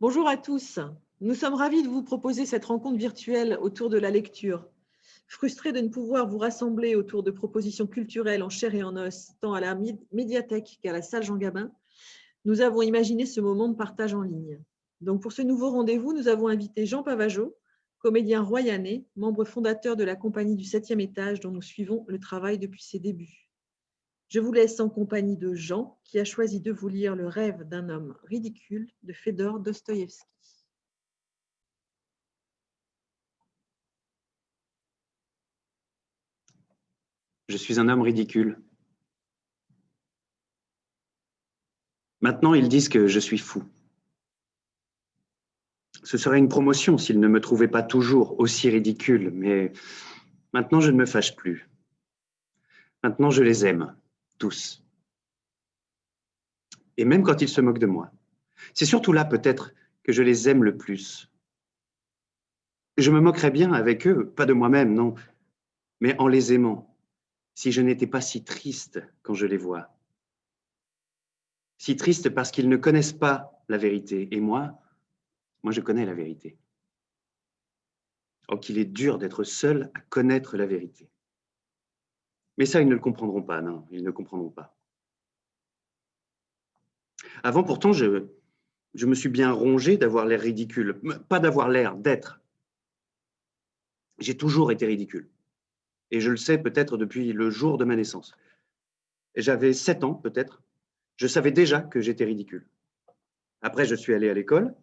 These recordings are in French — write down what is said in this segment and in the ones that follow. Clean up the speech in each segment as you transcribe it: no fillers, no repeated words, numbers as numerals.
Bonjour à tous. Nous sommes ravis de vous proposer cette rencontre virtuelle autour de la lecture. Frustrés de ne pouvoir vous rassembler autour de propositions culturelles en chair et en os, tant à la médiathèque qu'à la salle Jean Gabin, nous avons imaginé ce moment de partage en ligne. Donc pour ce nouveau rendez-vous, nous avons invité Jean Pavageau, comédien royanais, membre fondateur de la compagnie du 7e étage dont nous suivons le travail depuis ses débuts. Je vous laisse en compagnie de Jean, qui a choisi de vous lire Le rêve d'un homme ridicule de Fédor Dostoïevski. Je suis un homme ridicule. Maintenant, ils disent que je suis fou. Ce serait une promotion s'ils ne me trouvaient pas toujours aussi ridicule, mais maintenant je ne me fâche plus. Maintenant je les aime, tous. Et même quand ils se moquent de moi. C'est surtout là, peut-être, que je les aime le plus. Je me moquerais bien avec eux, pas de moi-même, non, mais en les aimant, si je n'étais pas si triste quand je les vois. Si triste parce qu'ils ne connaissent pas la vérité, et moi je connais la vérité. Oh, qu'il est dur d'être seul à connaître la vérité. Mais ça, ils ne le comprendront pas, non, ils ne comprendront pas. Avant, pourtant, je me suis bien rongé d'avoir l'air ridicule. Pas d'avoir l'air, d'être. J'ai toujours été ridicule. Et je le sais peut-être depuis le jour de ma naissance. J'avais 7 ans, peut-être. Je savais déjà que j'étais ridicule. Après, je suis allé à l'école,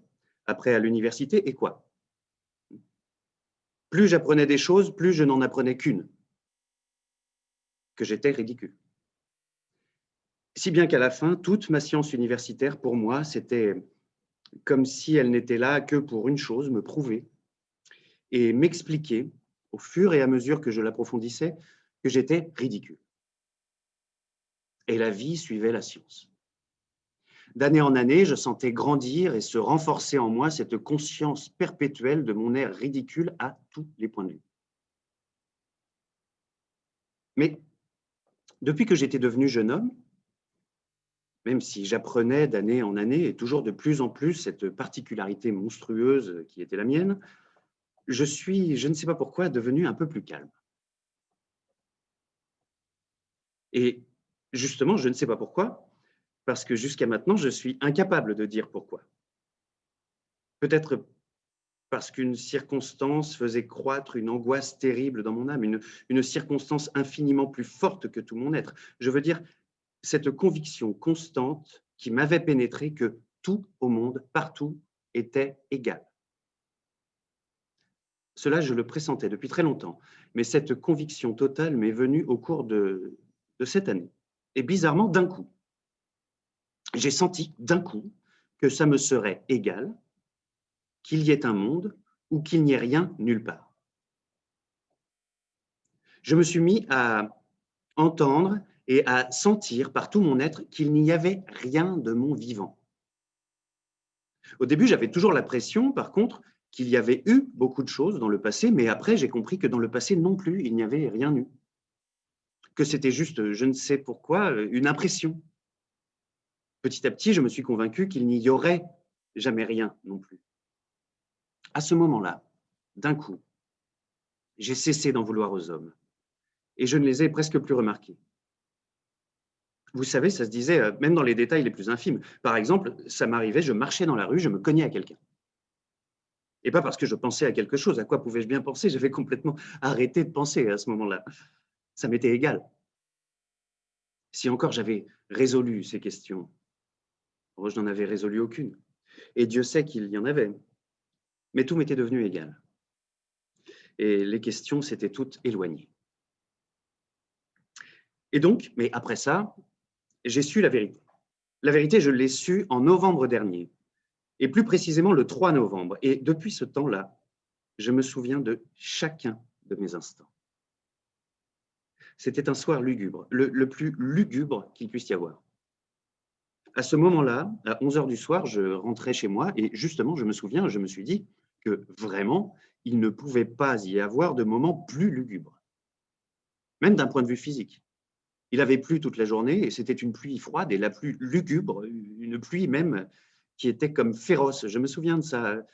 après à l'université, et quoi? Plus j'apprenais des choses, plus je n'en apprenais qu'une, que j'étais ridicule. Si bien qu'à la fin, toute ma science universitaire, pour moi, c'était comme si elle n'était là que pour une chose, me prouver et m'expliquer, au fur et à mesure que je l'approfondissais, que j'étais ridicule. Et la vie suivait la science. D'année en année, je sentais grandir et se renforcer en moi cette conscience perpétuelle de mon air ridicule à tous les points de vue. Mais depuis que j'étais devenu jeune homme, même si j'apprenais d'année en année et toujours de plus en plus cette particularité monstrueuse qui était la mienne, je suis, je ne sais pas pourquoi, devenu un peu plus calme. Et justement, je ne sais pas pourquoi, parce que jusqu'à maintenant, je suis incapable de dire pourquoi. Peut-être parce qu'une circonstance faisait croître une angoisse terrible dans mon âme, une circonstance infiniment plus forte que tout mon être. Je veux dire, cette conviction constante qui m'avait pénétré que tout au monde, partout, était égal. Cela, je le pressentais depuis très longtemps, mais cette conviction totale m'est venue au cours de cette année. Et bizarrement, d'un coup, j'ai senti d'un coup que ça me serait égal qu'il y ait un monde ou qu'il n'y ait rien nulle part. Je me suis mis à entendre et à sentir par tout mon être qu'il n'y avait rien de mon vivant. Au début, j'avais toujours l'impression, par contre, qu'il y avait eu beaucoup de choses dans le passé, mais après, j'ai compris que dans le passé non plus, il n'y avait rien eu. Que c'était juste, je ne sais pourquoi, une impression. Petit à petit, je me suis convaincu qu'il n'y aurait jamais rien non plus. À ce moment-là, d'un coup, j'ai cessé d'en vouloir aux hommes et je ne les ai presque plus remarqués. Vous savez, ça se disait même dans les détails les plus infimes. Par exemple, ça m'arrivait, je marchais dans la rue, je me cognais à quelqu'un. Et pas parce que je pensais à quelque chose. À quoi pouvais-je bien penser? J'avais complètement arrêté de penser à ce moment-là. Ça m'était égal. Si encore j'avais résolu ces questions, oh, je n'en avais résolu aucune. Et Dieu sait qu'il y en avait. Mais tout m'était devenu égal. Et les questions s'étaient toutes éloignées. Et donc, mais après ça, j'ai su la vérité. La vérité, je l'ai su en novembre dernier, et plus précisément le 3 novembre. Et depuis ce temps-là, je me souviens de chacun de mes instants. C'était un soir lugubre, le plus lugubre qu'il puisse y avoir. À ce moment-là, à 11 heures du soir, je rentrais chez moi et justement, je me souviens, je me suis dit que vraiment, il ne pouvait pas y avoir de moment plus lugubre, même d'un point de vue physique. Il avait plu toute la journée et c'était une pluie froide et la plus lugubre, une pluie même qui était comme féroce. Je me souviens de ça,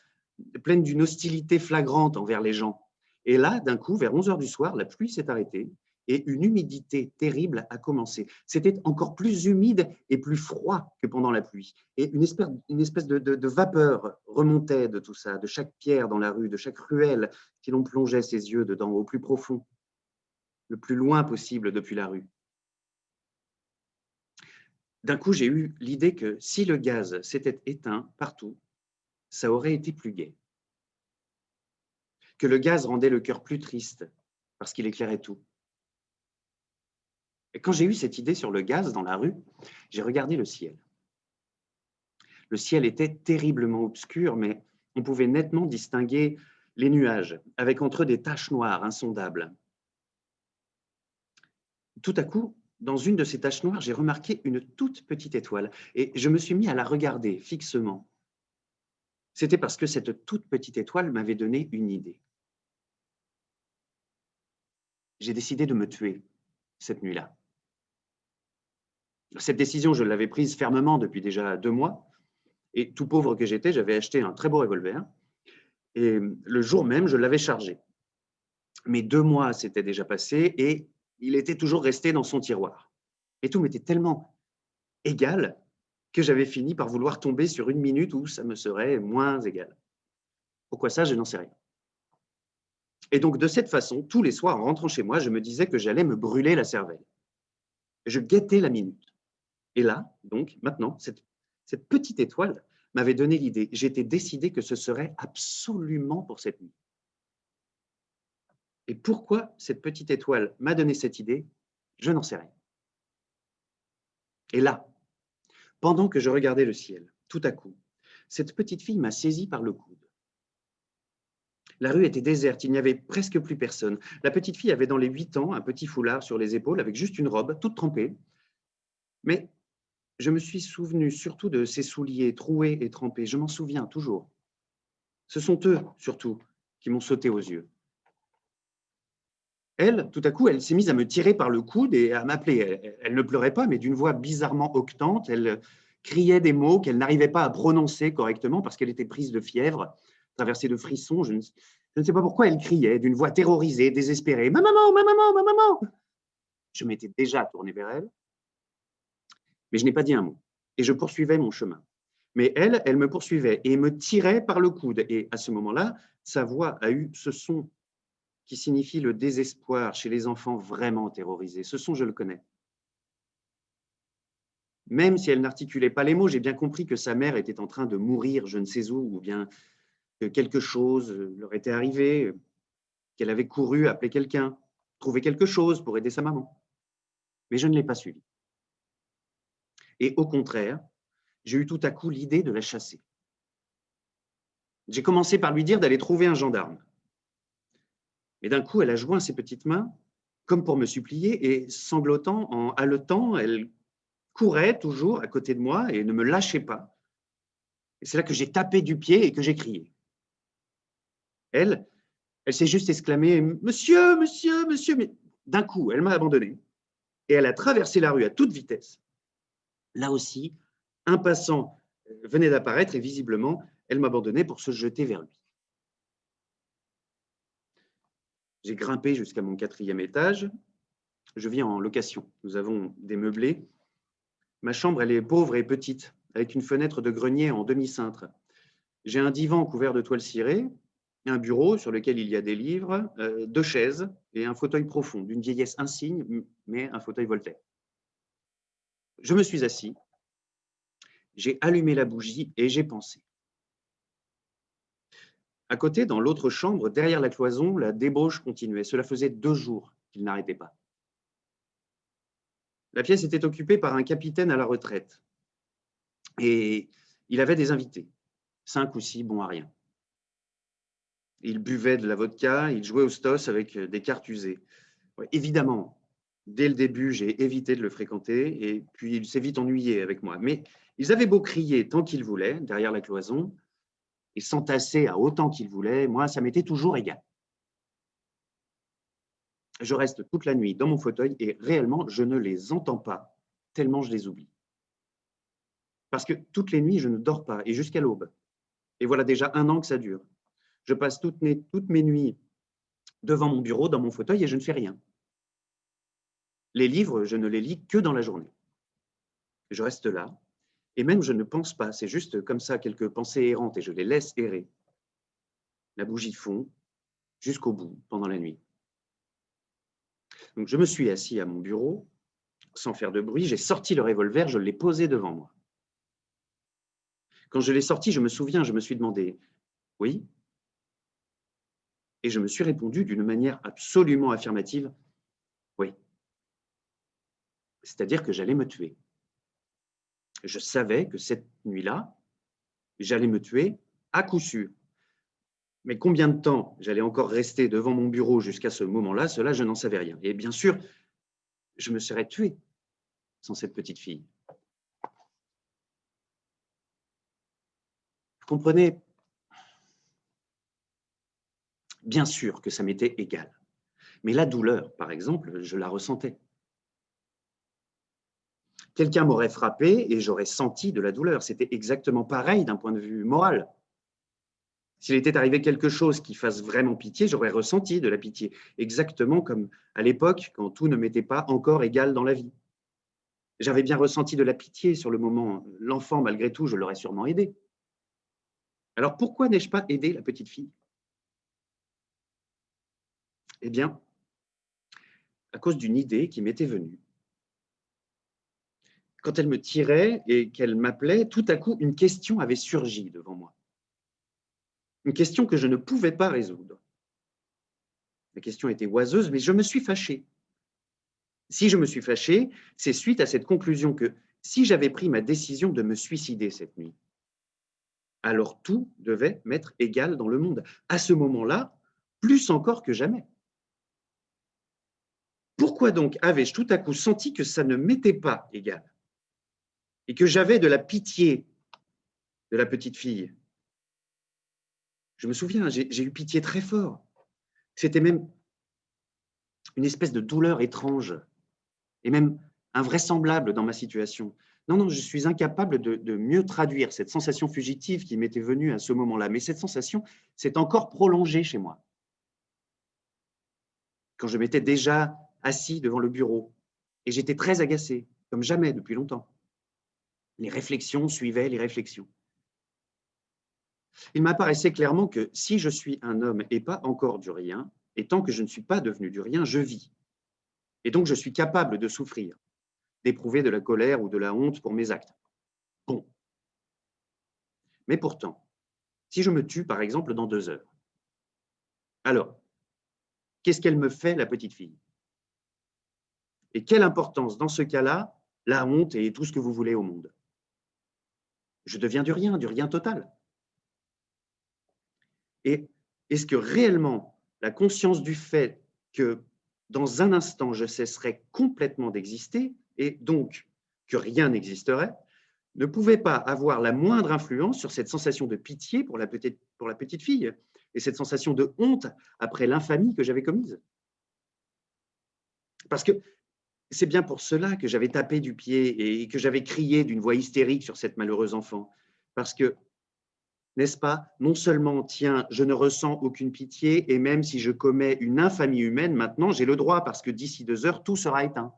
pleine d'une hostilité flagrante envers les gens. Et là, d'un coup, vers 11 heures du soir, la pluie s'est arrêtée et une humidité terrible a commencé. C'était encore plus humide et plus froid que pendant la pluie. Et une espèce de vapeur remontait de tout ça, de chaque pierre dans la rue, de chaque ruelle, si l'on plongeait ses yeux dedans, au plus profond, le plus loin possible depuis la rue. D'un coup, j'ai eu l'idée que si le gaz s'était éteint partout, ça aurait été plus gai. Que le gaz rendait le cœur plus triste parce qu'il éclairait tout. Et quand j'ai eu cette idée sur le gaz dans la rue, j'ai regardé le ciel. Le ciel était terriblement obscur, mais on pouvait nettement distinguer les nuages, avec entre eux des taches noires insondables. Tout à coup, dans une de ces taches noires, j'ai remarqué une toute petite étoile et je me suis mis à la regarder fixement. C'était parce que cette toute petite étoile m'avait donné une idée. J'ai décidé de me tuer cette nuit-là. Cette décision, je l'avais prise fermement depuis déjà 2 mois. Et tout pauvre que j'étais, j'avais acheté un très beau revolver. Et le jour même, je l'avais chargé. Mais 2 mois s'étaient déjà passés et il était toujours resté dans son tiroir. Et tout m'était tellement égal que j'avais fini par vouloir tomber sur une minute où ça me serait moins égal. Pourquoi ça, je n'en sais rien. Et donc, de cette façon, tous les soirs, en rentrant chez moi, je me disais que j'allais me brûler la cervelle. Je guettais la minute. Et là, donc, maintenant, cette petite étoile m'avait donné l'idée. J'étais décidé que ce serait absolument pour cette nuit. Et pourquoi cette petite étoile m'a donné cette idée, je n'en sais rien. Et là, pendant que je regardais le ciel, tout à coup, cette petite fille m'a saisi par le coude. La rue était déserte, il n'y avait presque plus personne. La petite fille avait dans les 8 ans un petit foulard sur les épaules avec juste une robe, toute trempée. Mais je me suis souvenu surtout de ses souliers troués et trempés. Je m'en souviens toujours. Ce sont eux, surtout, qui m'ont sauté aux yeux. Elle, tout à coup, elle s'est mise à me tirer par le coude et à m'appeler. Elle ne pleurait pas, mais d'une voix bizarrement octante. Elle criait des mots qu'elle n'arrivait pas à prononcer correctement parce qu'elle était prise de fièvre, traversée de frissons. Je ne sais pas pourquoi elle criait d'une voix terrorisée, désespérée. « Ma maman, ma maman, ma maman !» Je m'étais déjà tourné vers elle, mais je n'ai pas dit un mot. Et je poursuivais mon chemin. Mais elle me poursuivait et me tirait par le coude. Et à ce moment-là, sa voix a eu ce son qui signifie le désespoir chez les enfants vraiment terrorisés. Ce son, je le connais. Même si elle n'articulait pas les mots, j'ai bien compris que sa mère était en train de mourir je ne sais où, ou bien que quelque chose leur était arrivé, qu'elle avait couru appeler quelqu'un, trouver quelque chose pour aider sa maman. Mais je ne l'ai pas suivie. Et au contraire, j'ai eu tout à coup l'idée de la chasser. J'ai commencé par lui dire d'aller trouver un gendarme. Mais d'un coup, elle a joint ses petites mains, comme pour me supplier, et sanglotant, en haletant, elle courait toujours à côté de moi et ne me lâchait pas. Et c'est là que j'ai tapé du pied et que j'ai crié. Elle s'est juste exclamée « Monsieur, monsieur, monsieur !» Mais d'un coup, elle m'a abandonné et elle a traversé la rue à toute vitesse. Là aussi, un passant venait d'apparaître et visiblement, elle m'abandonnait pour se jeter vers lui. J'ai grimpé jusqu'à mon 4e étage. Je vis en location. Nous avons des meublés. Ma chambre, elle est pauvre et petite, avec une fenêtre de grenier en demi-cintre. J'ai un divan couvert de toile cirée, un bureau sur lequel il y a des livres, 2 chaises et un fauteuil profond, d'une vieillesse insigne, mais un fauteuil Voltaire. Je me suis assis, j'ai allumé la bougie et j'ai pensé. À côté, dans l'autre chambre, derrière la cloison, la débauche continuait. Cela faisait 2 jours qu'il n'arrêtait pas. La pièce était occupée par un capitaine à la retraite. Et il avait des invités, 5 ou 6 bons à rien. Il buvait de la vodka, il jouait au stos avec des cartes usées. Ouais, évidemment, dès le début, j'ai évité de le fréquenter et puis il s'est vite ennuyé avec moi. Mais ils avaient beau crier tant qu'ils voulaient, derrière la cloison, et s'entasser à autant qu'ils voulaient, moi, ça m'était toujours égal. Je reste toute la nuit dans mon fauteuil et réellement, je ne les entends pas, tellement je les oublie. Parce que toutes les nuits, je ne dors pas, et jusqu'à l'aube. Et voilà déjà 1 an que ça dure. Je passe toutes mes nuits devant mon bureau, dans mon fauteuil, et je ne fais rien. Les livres, je ne les lis que dans la journée. Je reste là, et même je ne pense pas, c'est juste comme ça quelques pensées errantes, et je les laisse errer. La bougie fond jusqu'au bout, pendant la nuit. Donc je me suis assis à mon bureau, sans faire de bruit, j'ai sorti le revolver, je l'ai posé devant moi. Quand je l'ai sorti, je me souviens, je me suis demandé « Oui ?» Et je me suis répondu d'une manière absolument affirmative « Oui ». C'est-à-dire que j'allais me tuer. Je savais que cette nuit-là, j'allais me tuer à coup sûr. Mais combien de temps j'allais encore rester devant mon bureau jusqu'à ce moment-là, cela, je n'en savais rien. Et bien sûr, je me serais tué sans cette petite fille. Vous comprenez? Bien sûr que ça m'était égal. Mais la douleur, par exemple, je la ressentais. Quelqu'un m'aurait frappé et j'aurais senti de la douleur. C'était exactement pareil d'un point de vue moral. S'il était arrivé quelque chose qui fasse vraiment pitié, j'aurais ressenti de la pitié, exactement comme à l'époque, quand tout ne m'était pas encore égal dans la vie. J'avais bien ressenti de la pitié sur le moment. L'enfant, malgré tout, je l'aurais sûrement aidé. Alors pourquoi n'ai-je pas aidé la petite fille? Eh bien, à cause d'une idée qui m'était venue. Quand elle me tirait et qu'elle m'appelait, tout à coup, une question avait surgi devant moi. Une question que je ne pouvais pas résoudre. La question était oiseuse, mais je me suis fâché. Si je me suis fâché, c'est suite à cette conclusion que si j'avais pris ma décision de me suicider cette nuit, alors tout devait m'être égal dans le monde. À ce moment-là, plus encore que jamais. Pourquoi donc avais-je tout à coup senti que ça ne m'était pas égal et que j'avais de la pitié de la petite fille? Je me souviens, j'ai eu pitié très fort. C'était même une espèce de douleur étrange et même invraisemblable dans ma situation. Non, non, je suis incapable de mieux traduire cette sensation fugitive qui m'était venue à ce moment-là. Mais cette sensation s'est encore prolongée chez moi. Quand je m'étais déjà assis devant le bureau et j'étais très agacé, comme jamais depuis longtemps. Les réflexions suivaient les réflexions. Il m'apparaissait clairement que si je suis un homme et pas encore du rien, et tant que je ne suis pas devenu du rien, je vis. Et donc je suis capable de souffrir, d'éprouver de la colère ou de la honte pour mes actes. Bon. Mais pourtant, si je me tue, par exemple, dans 2 heures, alors, qu'est-ce qu'elle me fait, la petite fille? Et quelle importance, dans ce cas-là, la honte et tout ce que vous voulez au monde? Je deviens du rien total. Et est-ce que réellement la conscience du fait que dans un instant, je cesserai complètement d'exister et donc que rien n'existerait, ne pouvait pas avoir la moindre influence sur cette sensation de pitié pour la petite fille et cette sensation de honte après l'infamie que j'avais commise? Parce que c'est bien pour cela que j'avais tapé du pied et que j'avais crié d'une voix hystérique sur cette malheureuse enfant. Parce que, n'est-ce pas, non seulement, tiens, je ne ressens aucune pitié, et même si je commets une infamie humaine, maintenant j'ai le droit, parce que d'ici 2 heures, tout sera éteint.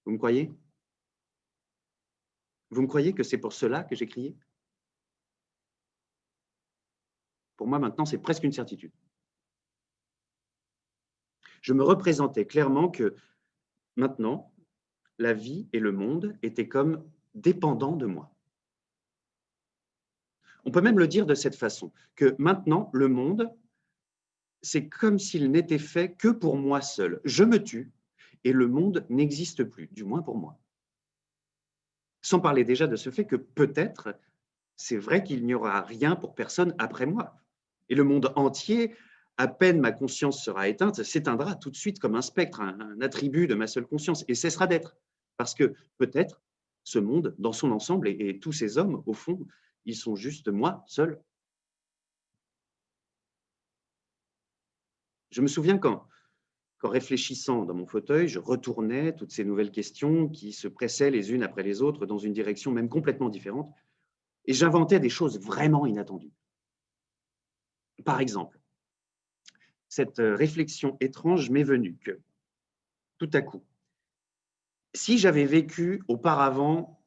Vous me croyez? Vous me croyez que c'est pour cela que j'ai crié? Pour moi, maintenant, c'est presque une certitude. Je me représentais clairement que, maintenant, la vie et le monde étaient comme dépendants de moi. On peut même le dire de cette façon, que maintenant, le monde, c'est comme s'il n'était fait que pour moi seul. Je me tue et le monde n'existe plus, du moins pour moi. Sans parler déjà de ce fait que peut-être, c'est vrai qu'il n'y aura rien pour personne après moi. Et le monde entier, à peine ma conscience sera éteinte, s'éteindra tout de suite comme un spectre, un attribut de ma seule conscience, et cessera d'être. Parce que peut-être, ce monde, dans son ensemble, et tous ces hommes, au fond, ils sont juste moi seul. Je me souviens qu'en réfléchissant dans mon fauteuil, je retournais toutes ces nouvelles questions qui se pressaient les unes après les autres dans une direction même complètement différente, et j'inventais des choses vraiment inattendues. Par exemple, cette réflexion étrange m'est venue que, tout à coup, si j'avais vécu auparavant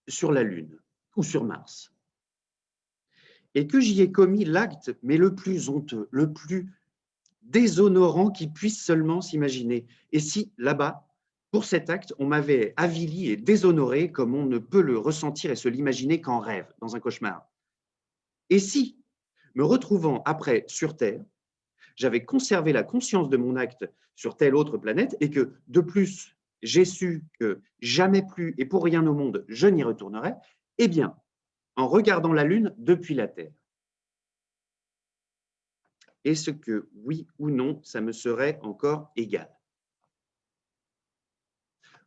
sur la Lune ou sur Mars, et que j'y ai commis l'acte, mais le plus honteux, le plus déshonorant qui puisse seulement s'imaginer, et si, là-bas, pour cet acte, on m'avait avili et déshonoré comme on ne peut le ressentir et se l'imaginer qu'en rêve, dans un cauchemar. Et si, me retrouvant après sur Terre, j'avais conservé la conscience de mon acte sur telle autre planète et que, de plus, j'ai su que jamais plus et pour rien au monde je n'y retournerai, eh bien, en regardant la Lune depuis la Terre, est-ce que, oui ou non, ça me serait encore égal?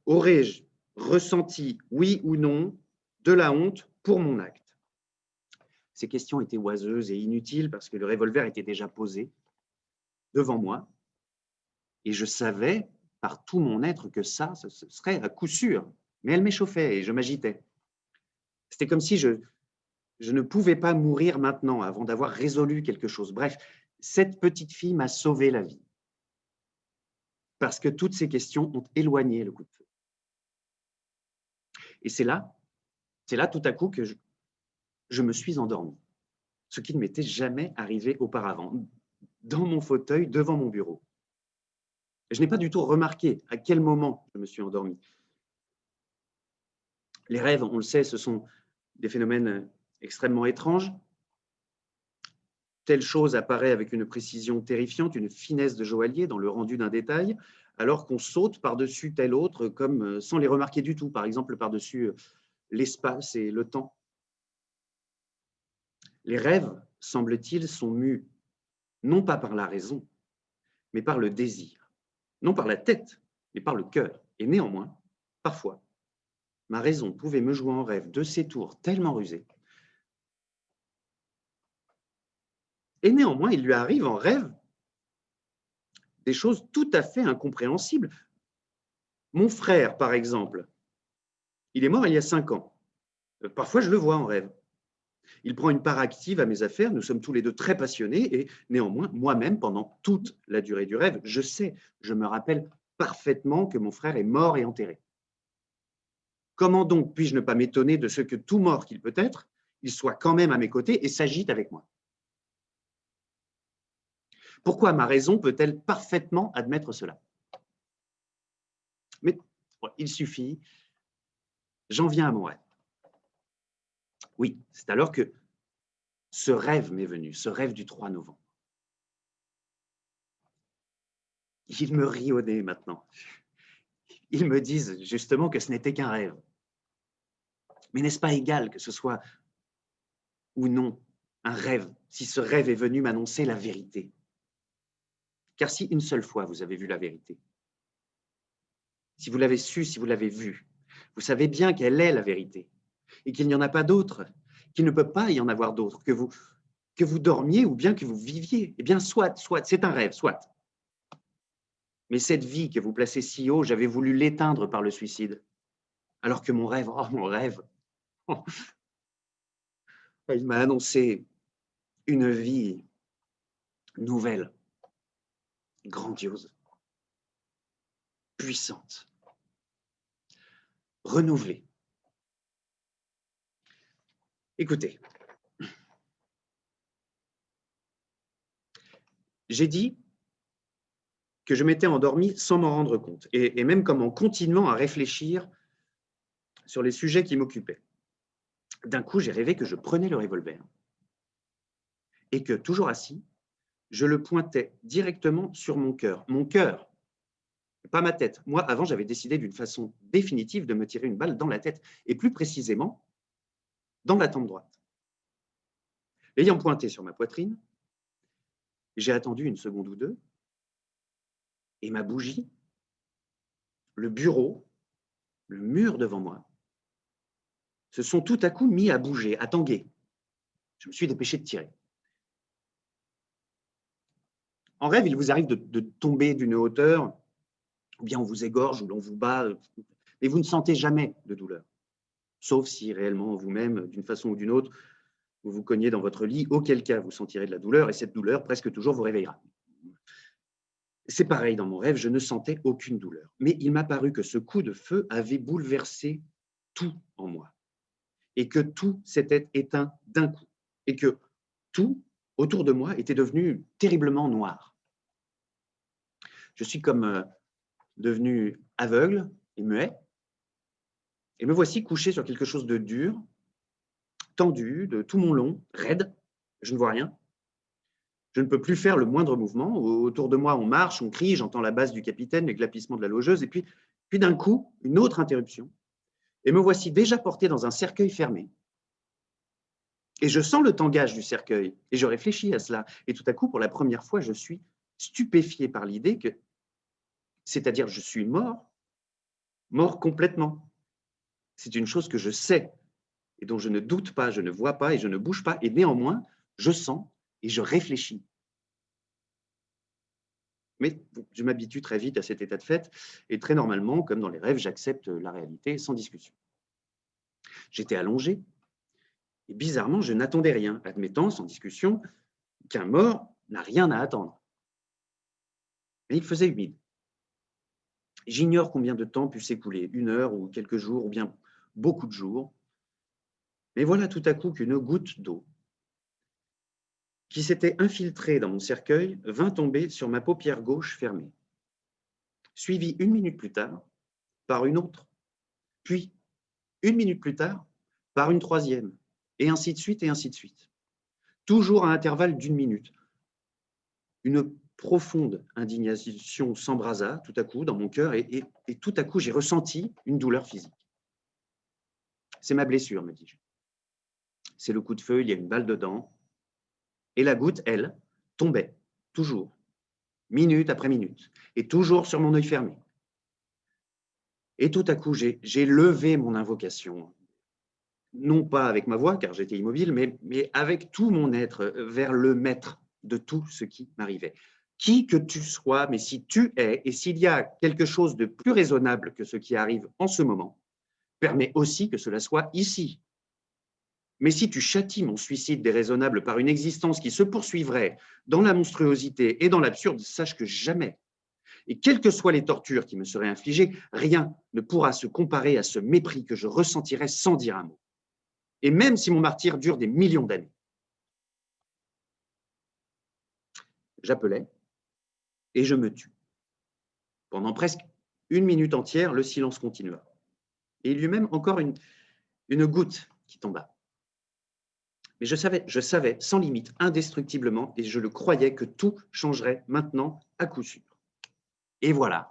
Aurais-je ressenti, oui ou non, de la honte pour mon acte? Ces questions étaient oiseuses et inutiles parce que le revolver était déjà posé devant moi et je savais par tout mon être que ça, ce serait à coup sûr. Mais elle m'échauffait et je m'agitais. C'était comme si je ne pouvais pas mourir maintenant avant d'avoir résolu quelque chose. Bref, cette petite fille m'a sauvé la vie parce que toutes ces questions ont éloigné le coup de feu. Et c'est là tout à coup que je me suis endormi, ce qui ne m'était jamais arrivé auparavant, dans mon fauteuil, devant mon bureau. Je n'ai pas du tout remarqué à quel moment je me suis endormi. Les rêves, on le sait, ce sont des phénomènes extrêmement étranges. Telle chose apparaît avec une précision terrifiante, une finesse de joaillier dans le rendu d'un détail, alors qu'on saute par-dessus tel autre comme sans les remarquer du tout, par exemple par-dessus l'espace et le temps. Les rêves, semble-t-il, sont mus non pas par la raison, mais par le désir, non par la tête, mais par le cœur. Et néanmoins, parfois, ma raison pouvait me jouer en rêve de ces tours tellement rusés. Et néanmoins, il lui arrive en rêve des choses tout à fait incompréhensibles. Mon frère, par exemple, il est mort il y a 5 ans. Parfois, je le vois en rêve. Il prend une part active à mes affaires, nous sommes tous les deux très passionnés et néanmoins, moi-même, pendant toute la durée du rêve, je me rappelle parfaitement que mon frère est mort et enterré. Comment donc puis-je ne pas m'étonner de ce que, tout mort qu'il peut être, il soit quand même à mes côtés et s'agite avec moi? Pourquoi ma raison peut-elle parfaitement admettre cela? Mais il suffit, j'en viens à mon rêve. Oui, c'est alors que ce rêve m'est venu, ce rêve du 3 novembre. Ils me rient au nez maintenant. Ils me disent justement que ce n'était qu'un rêve. Mais n'est-ce pas égal que ce soit ou non un rêve, si ce rêve est venu m'annoncer la vérité? Car si une seule fois vous avez vu la vérité, si vous l'avez su, si vous l'avez vue, vous savez bien quelle est la vérité et qu'il n'y en a pas d'autre, qu'il ne peut pas y en avoir d'autre, que vous dormiez ou bien que vous viviez. Eh bien, soit, c'est un rêve, soit. Mais cette vie que vous placez si haut, j'avais voulu l'éteindre par le suicide. Alors que mon rêve, oh mon rêve, oh, il m'a annoncé une vie nouvelle, grandiose, puissante, renouvelée. Écoutez, j'ai dit que je m'étais endormi sans m'en rendre compte, et même comme en continuant à réfléchir sur les sujets qui m'occupaient. D'un coup, j'ai rêvé que je prenais le revolver et que, toujours assis, je le pointais directement sur mon cœur, pas ma tête. Moi, avant, j'avais décidé d'une façon définitive de me tirer une balle dans la tête, et plus précisément, dans la tempe droite. L'ayant pointé sur ma poitrine, j'ai attendu une seconde ou deux, et ma bougie, le bureau, le mur devant moi, se sont tout à coup mis à bouger, à tanguer. Je me suis dépêché de tirer. En rêve, il vous arrive de tomber d'une hauteur, ou bien on vous égorge, ou l'on vous bat, mais vous ne sentez jamais de douleur. Sauf si réellement vous-même, d'une façon ou d'une autre, vous vous cognez dans votre lit, auquel cas vous sentirez de la douleur, et cette douleur, presque toujours, vous réveillera. C'est pareil dans mon rêve, je ne sentais aucune douleur. Mais il m'a paru que ce coup de feu avait bouleversé tout en moi, et que tout s'était éteint d'un coup, et que tout autour de moi était devenu terriblement noir. Je suis comme devenu aveugle et muet, et me voici couché sur quelque chose de dur, tendu, de tout mon long, raide, je ne vois rien. Je ne peux plus faire le moindre mouvement. Autour de moi, on marche, on crie, j'entends la basse du capitaine, les glapissements de la logeuse, et puis d'un coup, une autre interruption. Et me voici déjà porté dans un cercueil fermé. Et je sens le tangage du cercueil, et je réfléchis à cela. Et tout à coup, pour la première fois, je suis stupéfié par l'idée que, c'est-à-dire je suis mort, mort complètement. C'est une chose que je sais, et dont je ne doute pas, je ne vois pas, et je ne bouge pas, et néanmoins, je sens et je réfléchis. Mais je m'habitue très vite à cet état de fait, et très normalement, comme dans les rêves, j'accepte la réalité sans discussion. J'étais allongé, et bizarrement, je n'attendais rien, admettant, sans discussion, qu'un mort n'a rien à attendre. Mais il faisait humide. J'ignore combien de temps put s'écouler, 1 heure ou quelques jours, ou bien beaucoup de jours. Mais voilà tout à coup qu'une goutte d'eau, qui s'était infiltrée dans mon cercueil, vint tomber sur ma paupière gauche fermée, suivie 1 minute plus tard par une autre, puis 1 minute plus tard par une troisième, et ainsi de suite, et ainsi de suite. Toujours à intervalles d'1 minute. Une profonde indignation s'embrasa tout à coup dans mon cœur, et tout à coup, j'ai ressenti une douleur physique. C'est ma blessure, me dis-je. C'est le coup de feu, il y a une balle dedans. Et la goutte, elle, tombait, toujours, minute après minute, et toujours sur mon œil fermé. Et tout à coup, j'ai levé mon invocation, non pas avec ma voix, car j'étais immobile, mais avec tout mon être, vers le maître de tout ce qui m'arrivait. Qui que tu sois, mais si tu es, et s'il y a quelque chose de plus raisonnable que ce qui arrive en ce moment, permets aussi que cela soit ici. Mais si tu châties mon suicide déraisonnable par une existence qui se poursuivrait dans la monstruosité et dans l'absurde, sache que jamais, et quelles que soient les tortures qui me seraient infligées, rien ne pourra se comparer à ce mépris que je ressentirais sans dire un mot. Et même si mon martyre dure des millions d'années. J'appelais et je me tus. Pendant presque 1 minute entière, le silence continua. Et il y eut même encore une goutte qui tomba. Mais je savais, sans limite, indestructiblement, et je le croyais, que tout changerait maintenant à coup sûr. Et voilà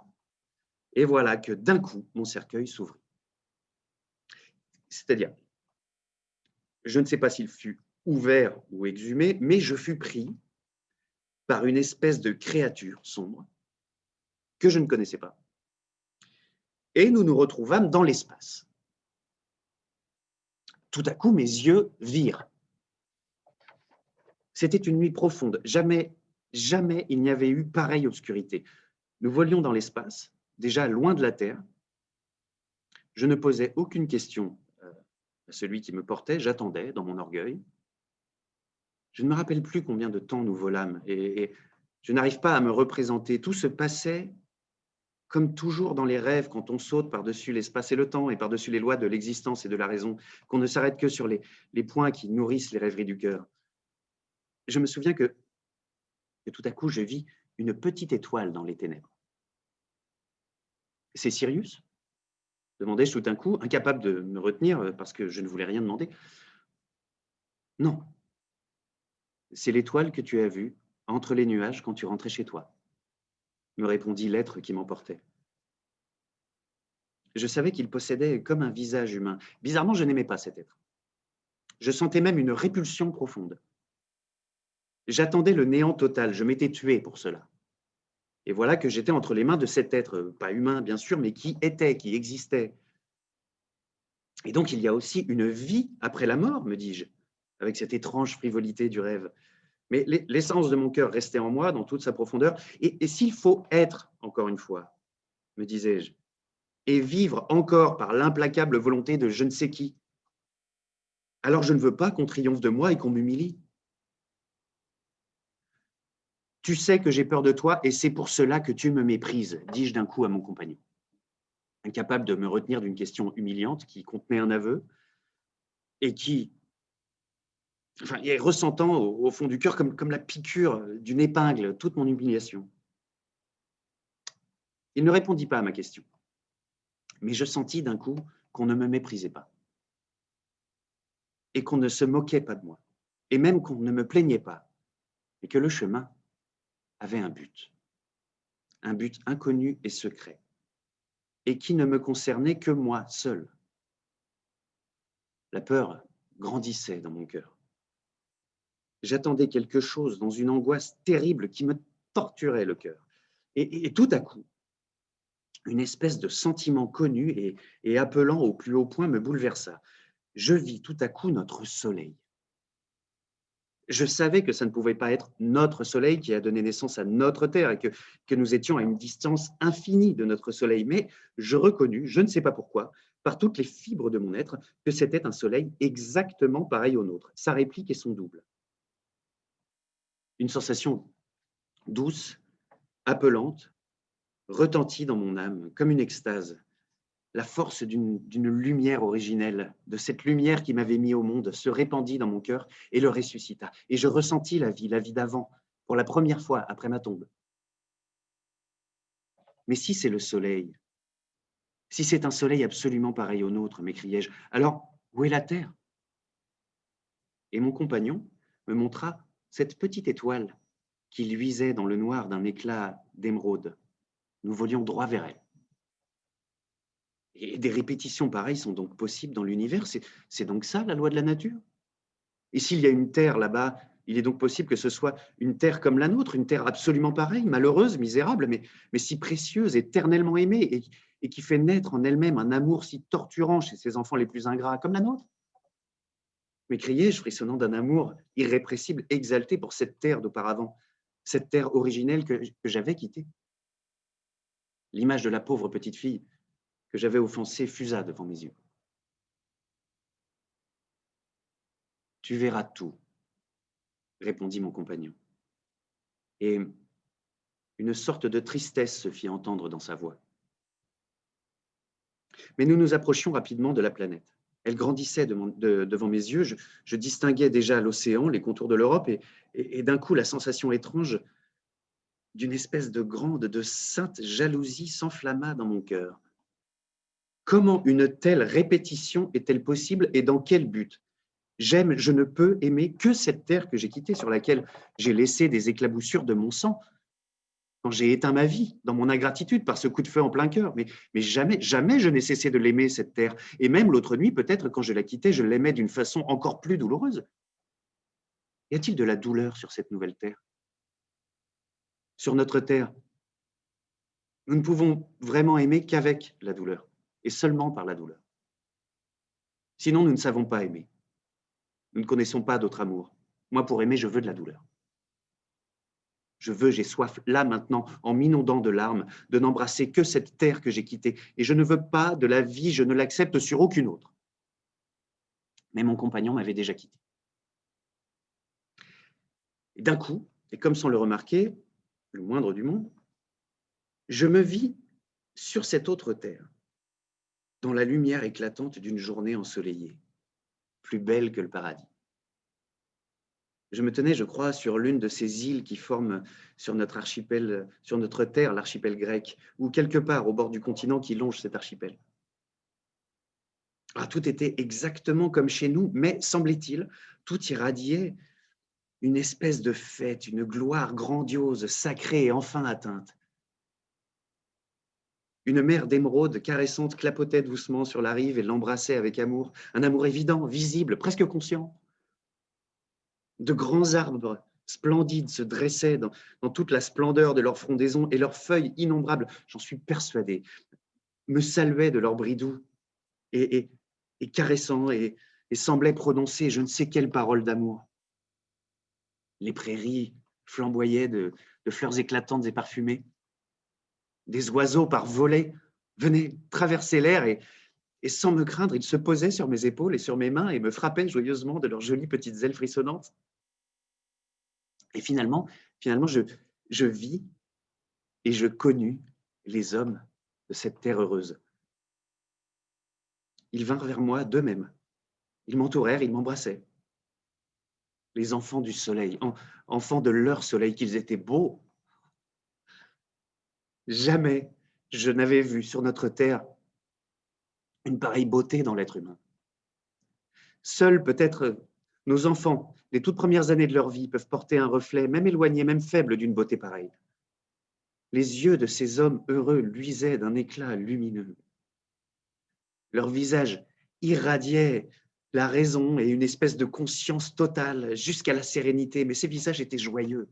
que d'un coup, mon cercueil s'ouvrit. C'est-à-dire, je ne sais pas s'il fut ouvert ou exhumé, mais je fus pris par une espèce de créature sombre que je ne connaissais pas. Et nous nous retrouvâmes dans l'espace. Tout à coup, mes yeux virent. C'était une nuit profonde. Jamais il n'y avait eu pareille obscurité. Nous volions dans l'espace, déjà loin de la Terre. Je ne posais aucune question à celui qui me portait, j'attendais dans mon orgueil. Je ne me rappelle plus combien de temps nous volâmes, et je n'arrive pas à me représenter. Tout se passait comme toujours dans les rêves, quand on saute par-dessus l'espace et le temps, et par-dessus les lois de l'existence et de la raison, qu'on ne s'arrête que sur les points qui nourrissent les rêveries du cœur. Je me souviens que tout à coup, je vis une petite étoile dans les ténèbres. C'est Sirius ? Demandai-je tout d'un coup, incapable de me retenir parce que je ne voulais rien demander. Non, c'est l'étoile que tu as vue entre les nuages quand tu rentrais chez toi, me répondit l'être qui m'emportait. Je savais qu'il possédait comme un visage humain. Bizarrement, je n'aimais pas cet être. Je sentais même une répulsion profonde. J'attendais le néant total, je m'étais tué pour cela. Et voilà que j'étais entre les mains de cet être, pas humain bien sûr, mais qui était, qui existait. Et donc il y a aussi une vie après la mort, me dis-je, avec cette étrange frivolité du rêve. Mais l'essence de mon cœur restait en moi dans toute sa profondeur. Et s'il faut être, encore une fois, me disais-je, et vivre encore par l'implacable volonté de je ne sais qui, alors je ne veux pas qu'on triomphe de moi et qu'on m'humilie. Tu sais que j'ai peur de toi et c'est pour cela que tu me méprises, dis-je d'un coup à mon compagnon. Incapable de me retenir d'une question humiliante qui contenait un aveu et qui, enfin, et ressentant au fond du cœur comme la piqûre d'une épingle toute mon humiliation. Il ne répondit pas à ma question, mais je sentis d'un coup qu'on ne me méprisait pas et qu'on ne se moquait pas de moi et même qu'on ne me plaignait pas et que le chemin avait un but inconnu et secret et qui ne me concernait que moi seul. La peur grandissait dans mon cœur. J'attendais quelque chose dans une angoisse terrible qui me torturait le cœur. Et tout à coup, une espèce de sentiment connu et appelant au plus haut point me bouleversa. Je vis tout à coup notre soleil. Je savais que ça ne pouvait pas être notre soleil qui a donné naissance à notre Terre et que nous étions à une distance infinie de notre soleil, mais je reconnus, je ne sais pas pourquoi, par toutes les fibres de mon être, que c'était un soleil exactement pareil au nôtre, sa réplique et son double. Une sensation douce, appelante, retentit dans mon âme comme une extase. La force d'une lumière originelle, de cette lumière qui m'avait mis au monde, se répandit dans mon cœur et le ressuscita. Et je ressentis la vie d'avant, pour la première fois après ma tombe. Mais si c'est le soleil, si c'est un soleil absolument pareil au nôtre, m'écriai-je, alors où est la terre? Et mon compagnon me montra cette petite étoile qui luisait dans le noir d'un éclat d'émeraude. Nous volions droit vers elle. Et des répétitions pareilles sont donc possibles dans l'univers. C'est donc ça, la loi de la nature? Et s'il y a une terre là-bas, il est donc possible que ce soit une terre comme la nôtre, une terre absolument pareille, malheureuse, misérable, mais si précieuse, éternellement aimée, et qui fait naître en elle-même un amour si torturant chez ses enfants les plus ingrats, comme la nôtre? M'écriai-je, frissonnant d'un amour irrépressible, exalté pour cette terre d'auparavant, cette terre originelle que j'avais quittée. L'image de la pauvre petite fille que j'avais offensée fusa devant mes yeux. Tu verras tout, répondit mon compagnon. Et une sorte de tristesse se fit entendre dans sa voix. Mais nous nous approchions rapidement de la planète. Elle grandissait devant mes yeux. Je distinguais déjà l'océan, les contours de l'Europe, et d'un coup, la sensation étrange d'une espèce de grande, de sainte jalousie s'enflamma dans mon cœur. Comment une telle répétition est-elle possible et dans quel but? J'aime, je ne peux aimer que cette terre que j'ai quittée, sur laquelle j'ai laissé des éclaboussures de mon sang, quand j'ai éteint ma vie dans mon ingratitude par ce coup de feu en plein cœur. Mais jamais, jamais je n'ai cessé de l'aimer, cette terre. Et même l'autre nuit, peut-être, quand je la quittais, je l'aimais d'une façon encore plus douloureuse. Y a-t-il de la douleur sur cette nouvelle terre? Sur notre terre, nous ne pouvons vraiment aimer qu'avec la douleur, et seulement par la douleur. Sinon, nous ne savons pas aimer. Nous ne connaissons pas d'autre amour. Moi, pour aimer, je veux de la douleur. Je veux, j'ai soif, là maintenant, en m'inondant de larmes, de n'embrasser que cette terre que j'ai quittée. Et je ne veux pas de la vie, je ne l'accepte sur aucune autre. Mais mon compagnon m'avait déjà quitté. Et d'un coup, et comme sans le remarquer, le moindre du monde, je me vis sur cette autre terre, dans la lumière éclatante d'une journée ensoleillée, plus belle que le paradis. Je me tenais, je crois, sur l'une de ces îles qui forment sur notre archipel, sur notre terre, l'archipel grec, ou quelque part au bord du continent qui longe cet archipel. Ah, tout était exactement comme chez nous, mais, semblait-il, tout irradiait une espèce de fête, une gloire grandiose, sacrée et enfin atteinte. Une mer d'émeraude caressante clapotait doucement sur la rive et l'embrassait avec amour, un amour évident, visible, presque conscient. De grands arbres splendides se dressaient dans toute la splendeur de leur frondaison et leurs feuilles innombrables, j'en suis persuadé, me saluaient de leur bris doux et, et caressant et semblaient prononcer je ne sais quelle parole d'amour. Les prairies flamboyaient de fleurs éclatantes et parfumées. Des oiseaux par volées venaient traverser l'air et sans me craindre, ils se posaient sur mes épaules et sur mes mains et me frappaient joyeusement de leurs jolies petites ailes frissonnantes. Et finalement, je vis et je connus les hommes de cette terre heureuse. Ils vinrent vers moi d'eux-mêmes. Ils m'entourèrent, ils m'embrassaient. Les enfants du soleil, enfants de leur soleil, qu'ils étaient beaux. Jamais je n'avais vu sur notre terre une pareille beauté dans l'être humain. Seuls peut-être nos enfants, les toutes premières années de leur vie, peuvent porter un reflet, même éloigné, même faible, d'une beauté pareille. Les yeux de ces hommes heureux luisaient d'un éclat lumineux. Leur visage irradiait la raison et une espèce de conscience totale jusqu'à la sérénité, mais ces visages étaient joyeux.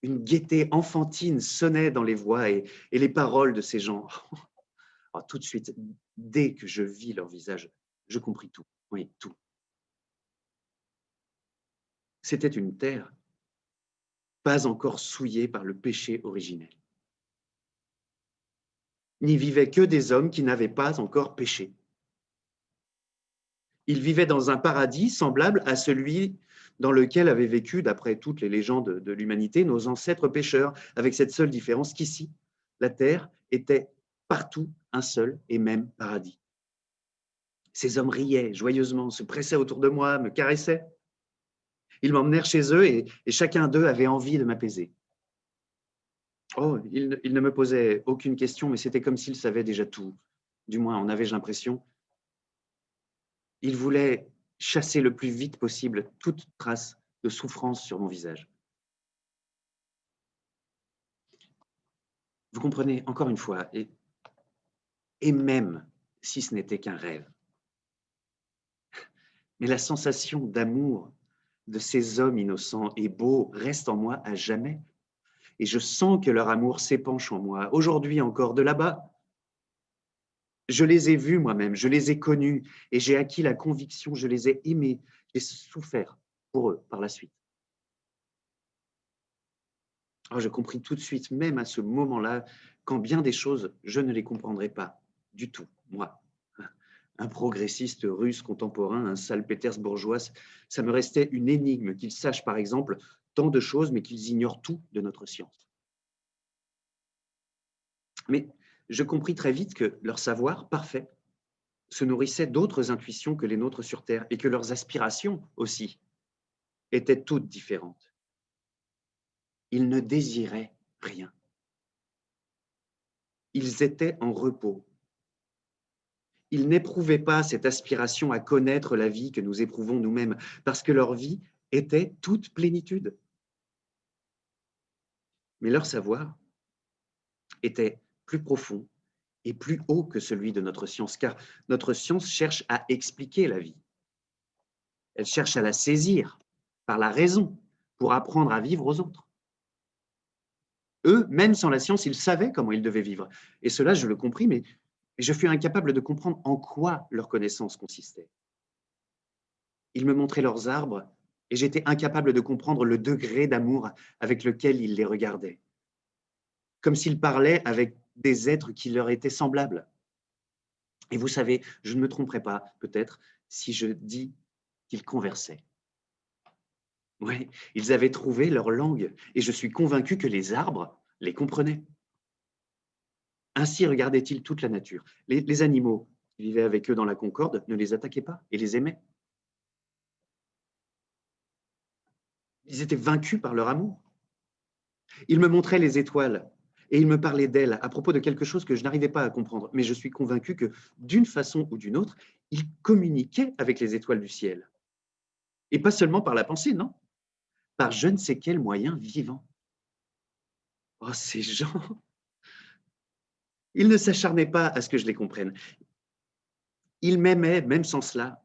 Une gaieté enfantine sonnait dans les voix et les paroles de ces gens. Oh, tout de suite, dès que je vis leur visage, je compris tout, oui, tout. C'était une terre pas encore souillée par le péché originel. N'y vivaient que des hommes qui n'avaient pas encore péché. Ils vivaient dans un paradis semblable à celui dans lequel avaient vécu, d'après toutes les légendes de l'humanité, nos ancêtres pécheurs, avec cette seule différence qu'ici, la terre était partout un seul et même paradis. Ces hommes riaient joyeusement, se pressaient autour de moi, me caressaient. Ils m'emmenèrent chez eux et chacun d'eux avait envie de m'apaiser. Oh, ils ne me posaient aucune question, mais c'était comme s'ils savaient déjà tout. Du moins, en avais-je l'impression. Ils voulaient chasser le plus vite possible toute trace de souffrance sur mon visage. Vous comprenez, encore une fois, et même si ce n'était qu'un rêve, mais la sensation d'amour de ces hommes innocents et beaux reste en moi à jamais. Et je sens que leur amour s'épanche en moi, aujourd'hui encore, de là-bas. Je les ai vus moi-même, je les ai connus, et j'ai acquis la conviction, je les ai aimés, j'ai souffert pour eux par la suite. Alors, je compris tout de suite, même à ce moment-là, qu'en bien des choses, je ne les comprendrais pas du tout, moi. Un progressiste russe contemporain, un salpétersbourgeois, ça me restait une énigme qu'ils sachent, par exemple, tant de choses, mais qu'ils ignorent tout de notre science. Mais je compris très vite que leur savoir parfait se nourrissait d'autres intuitions que les nôtres sur Terre et que leurs aspirations aussi étaient toutes différentes. Ils ne désiraient rien. Ils étaient en repos. Ils n'éprouvaient pas cette aspiration à connaître la vie que nous éprouvons nous-mêmes, parce que leur vie était toute plénitude. Mais leur savoir était plus profond et plus haut que celui de notre science, car notre science cherche à expliquer la vie. Elle cherche à la saisir par la raison pour apprendre à vivre aux autres. Eux, même sans la science, ils savaient comment ils devaient vivre. Et cela, je le compris, mais je fus incapable de comprendre en quoi leur connaissance consistait. Ils me montraient leurs arbres et j'étais incapable de comprendre le degré d'amour avec lequel ils les regardaient, comme s'ils parlaient avec des êtres qui leur étaient semblables. Et vous savez, je ne me tromperai pas, peut-être, si je dis qu'ils conversaient. Oui, ils avaient trouvé leur langue et je suis convaincu que les arbres les comprenaient. Ainsi regardaient-ils toute la nature. Les animaux qui vivaient avec eux dans la concorde ne les attaquaient pas et les aimaient. Ils étaient vaincus par leur amour. Ils me montraient les étoiles et ils me parlaient d'elles à propos de quelque chose que je n'arrivais pas à comprendre. Mais je suis convaincu que d'une façon ou d'une autre, ils communiquaient avec les étoiles du ciel. Et pas seulement par la pensée, non, par je ne sais quel moyen vivant. Oh, ces gens, ils ne s'acharnaient pas à ce que je les comprenne. Ils m'aimaient, même sans cela.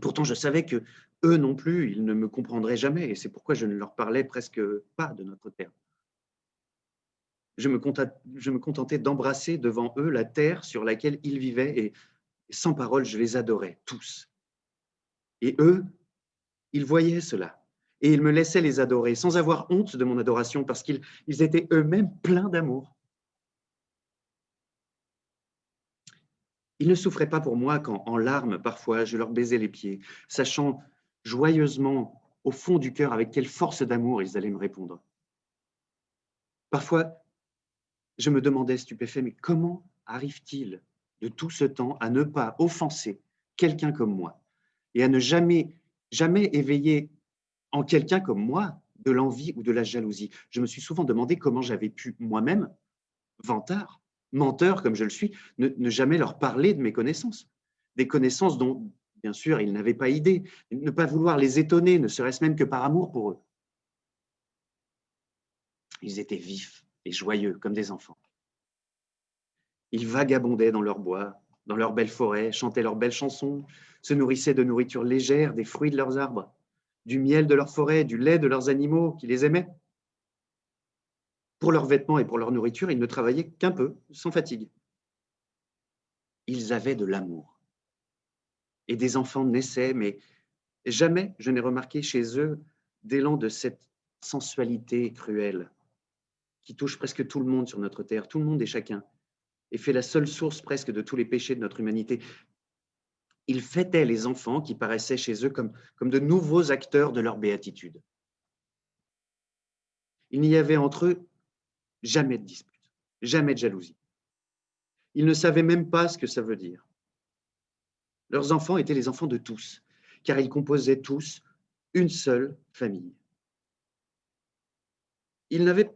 Pourtant, je savais que eux non plus, ils ne me comprendraient jamais, et c'est pourquoi je ne leur parlais presque pas de notre terre. Je me contentais d'embrasser devant eux la terre sur laquelle ils vivaient, et sans parole, je les adorais tous. Et eux, ils voyaient cela, Et ils me laissaient les adorer, sans avoir honte de mon adoration, parce qu'ils étaient eux-mêmes pleins d'amour. Ils ne souffraient pas pour moi quand, en larmes, parfois, je leur baisais les pieds, sachant joyeusement, au fond du cœur, avec quelle force d'amour ils allaient me répondre. Parfois, je me demandais stupéfait, mais comment arrive-t-il de tout ce temps à ne pas offenser quelqu'un comme moi et à ne jamais éveiller en quelqu'un comme moi de l'envie ou de la jalousie? Je me suis souvent demandé comment j'avais pu moi-même, vantard, menteur comme je le suis, ne jamais leur parler de mes connaissances. Des connaissances dont, bien sûr, ils n'avaient pas idée. Ne pas vouloir les étonner, ne serait-ce même que par amour pour eux. Ils étaient vifs et joyeux comme des enfants. Ils vagabondaient dans leurs bois, dans leurs belles forêts, chantaient leurs belles chansons, se nourrissaient de nourriture légère, des fruits de leurs arbres, du miel de leurs forêts, du lait de leurs animaux qui les aimaient. Pour leurs vêtements et pour leur nourriture, ils ne travaillaient qu'un peu, sans fatigue. Ils avaient de l'amour. Et des enfants naissaient, mais jamais je n'ai remarqué chez eux d'élan de cette sensualité cruelle qui touche presque tout le monde sur notre terre, tout le monde et chacun, et fait la seule source presque de tous les péchés de notre humanité. Ils fêtaient les enfants qui paraissaient chez eux comme de nouveaux acteurs de leur béatitude. Il n'y avait entre eux jamais de dispute, jamais de jalousie. Ils ne savaient même pas ce que ça veut dire. Leurs enfants étaient les enfants de tous, car ils composaient tous une seule famille. Ils n'avaient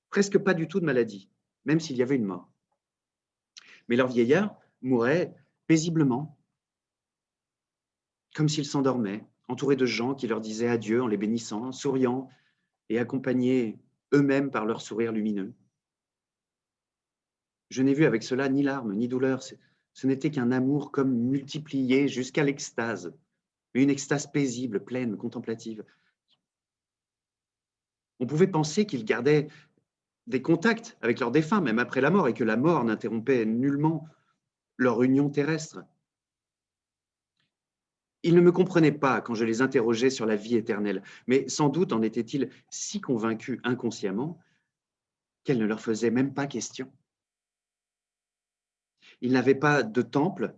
presque pas du tout de maladie, même s'il y avait une mort. Mais leur vieillard mourait paisiblement, comme s'ils s'endormaient, entourés de gens qui leur disaient adieu en les bénissant, souriant et accompagnés eux-mêmes par leur sourire lumineux. Je n'ai vu avec cela ni larmes, ni douleur. Ce n'était qu'un amour comme multiplié jusqu'à l'extase, mais une extase paisible, pleine, contemplative. On pouvait penser qu'ils gardaient des contacts avec leurs défunts, même après la mort, et que la mort n'interrompait nullement leur union terrestre. Ils ne me comprenaient pas quand je les interrogeais sur la vie éternelle, mais sans doute en étaient-ils si convaincus inconsciemment qu'elle ne leur faisait même pas question. Ils n'avaient pas de temple,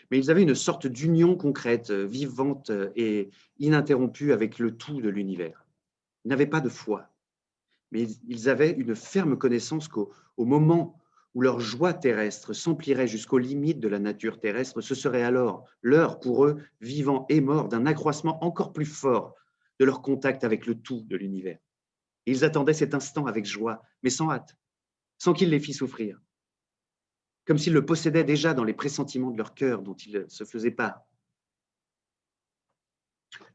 mais ils avaient une sorte d'union concrète, vivante et ininterrompue avec le tout de l'univers. Ils n'avaient pas de foi, mais ils avaient une ferme connaissance qu'au moment où leur joie terrestre s'emplirait jusqu'aux limites de la nature terrestre, ce serait alors l'heure pour eux, vivants et morts, d'un accroissement encore plus fort de leur contact avec le tout de l'univers. Ils attendaient cet instant avec joie, mais sans hâte, sans qu'il les fît souffrir, comme s'ils le possédaient déjà dans les pressentiments de leur cœur dont ils se faisaient part.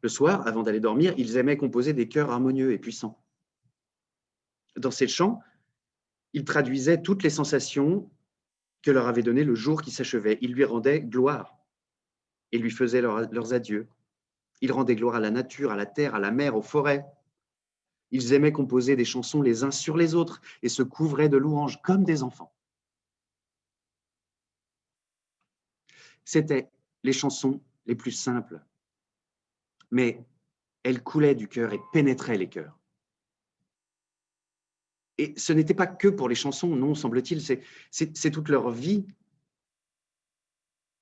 Le soir, avant d'aller dormir, ils aimaient composer des chœurs harmonieux et puissants. Dans ces chants, ils traduisaient toutes les sensations que leur avait données le jour qui s'achevait. Ils lui rendaient gloire et lui faisaient leurs adieux. Ils rendaient gloire à la nature, à la terre, à la mer, aux forêts. Ils aimaient composer des chansons les uns sur les autres et se couvraient de louanges comme des enfants. C'étaient les chansons les plus simples, mais elles coulaient du cœur et pénétraient les cœurs. Et ce n'était pas que pour les chansons, non, semble-t-il, c'est toute leur vie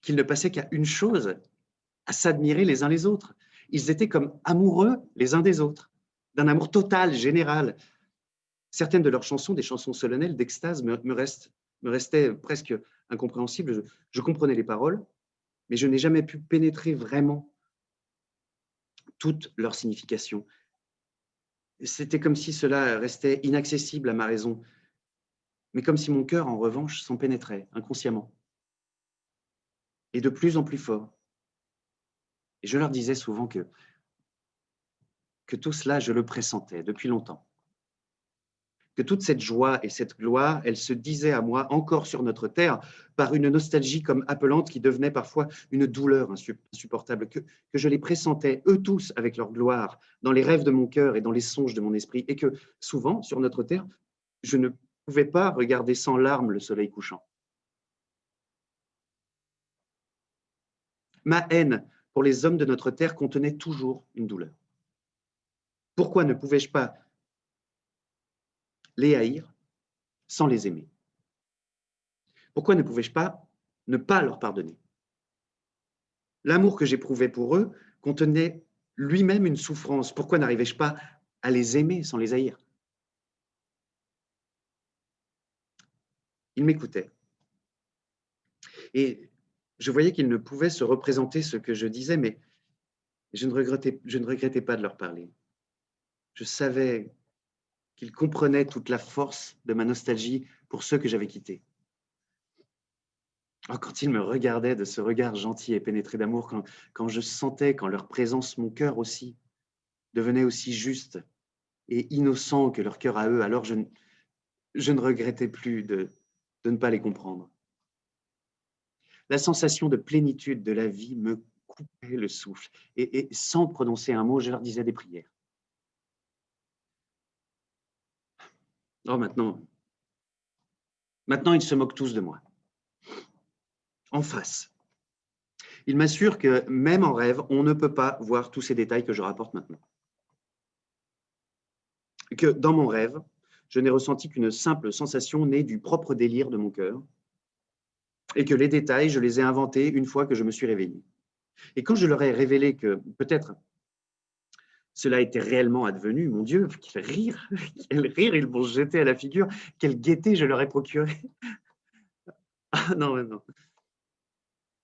qu'ils ne passaient qu'à une chose, à s'admirer les uns les autres. Ils étaient comme amoureux les uns des autres, d'un amour total, général. Certaines de leurs chansons, des chansons solennelles d'extase, me restaient presque incompréhensibles. Je comprenais les paroles, mais je n'ai jamais pu pénétrer vraiment toute leur signification. C'était comme si cela restait inaccessible à ma raison, mais comme si mon cœur, en revanche, s'en pénétrait inconsciemment, et de plus en plus fort. Et je leur disais souvent que tout cela, je le pressentais depuis longtemps. Que toute cette joie et cette gloire, elle se disait à moi encore sur notre terre par une nostalgie comme appelante qui devenait parfois une douleur insupportable, que je les pressentais, eux tous, avec leur gloire, dans les rêves de mon cœur et dans les songes de mon esprit, et que souvent, sur notre terre, je ne pouvais pas regarder sans larmes le soleil couchant. Ma haine pour les hommes de notre terre contenait toujours une douleur. Pourquoi ne pouvais-je pas les haïr sans les aimer? Pourquoi ne pouvais-je pas ne pas leur pardonner? L'amour que j'éprouvais pour eux contenait lui-même une souffrance. Pourquoi n'arrivais-je pas à les aimer sans les haïr? Ils m'écoutaient et je voyais qu'ils ne pouvaient se représenter ce que je disais, mais je ne regrettais pas de leur parler. Je savais qu'ils comprenaient toute la force de ma nostalgie pour ceux que j'avais quittés. Oh, quand ils me regardaient de ce regard gentil et pénétré d'amour, quand je sentais qu'en leur présence, mon cœur aussi devenait aussi juste et innocent que leur cœur à eux, alors je ne regrettais plus de ne pas les comprendre. La sensation de plénitude de la vie me coupait le souffle et sans prononcer un mot, je leur disais des prières. Oh, maintenant, ils se moquent tous de moi. En face. Ils m'assurent que même en rêve, on ne peut pas voir tous ces détails que je rapporte maintenant. Que dans mon rêve, je n'ai ressenti qu'une simple sensation née du propre délire de mon cœur et que les détails, je les ai inventés une fois que je me suis réveillé. Et quand je leur ai révélé que peut-être cela était réellement advenu, mon Dieu, quel rire ils m'ont jeté à la figure, quelle gaieté je leur ai procuré. Ah non, non.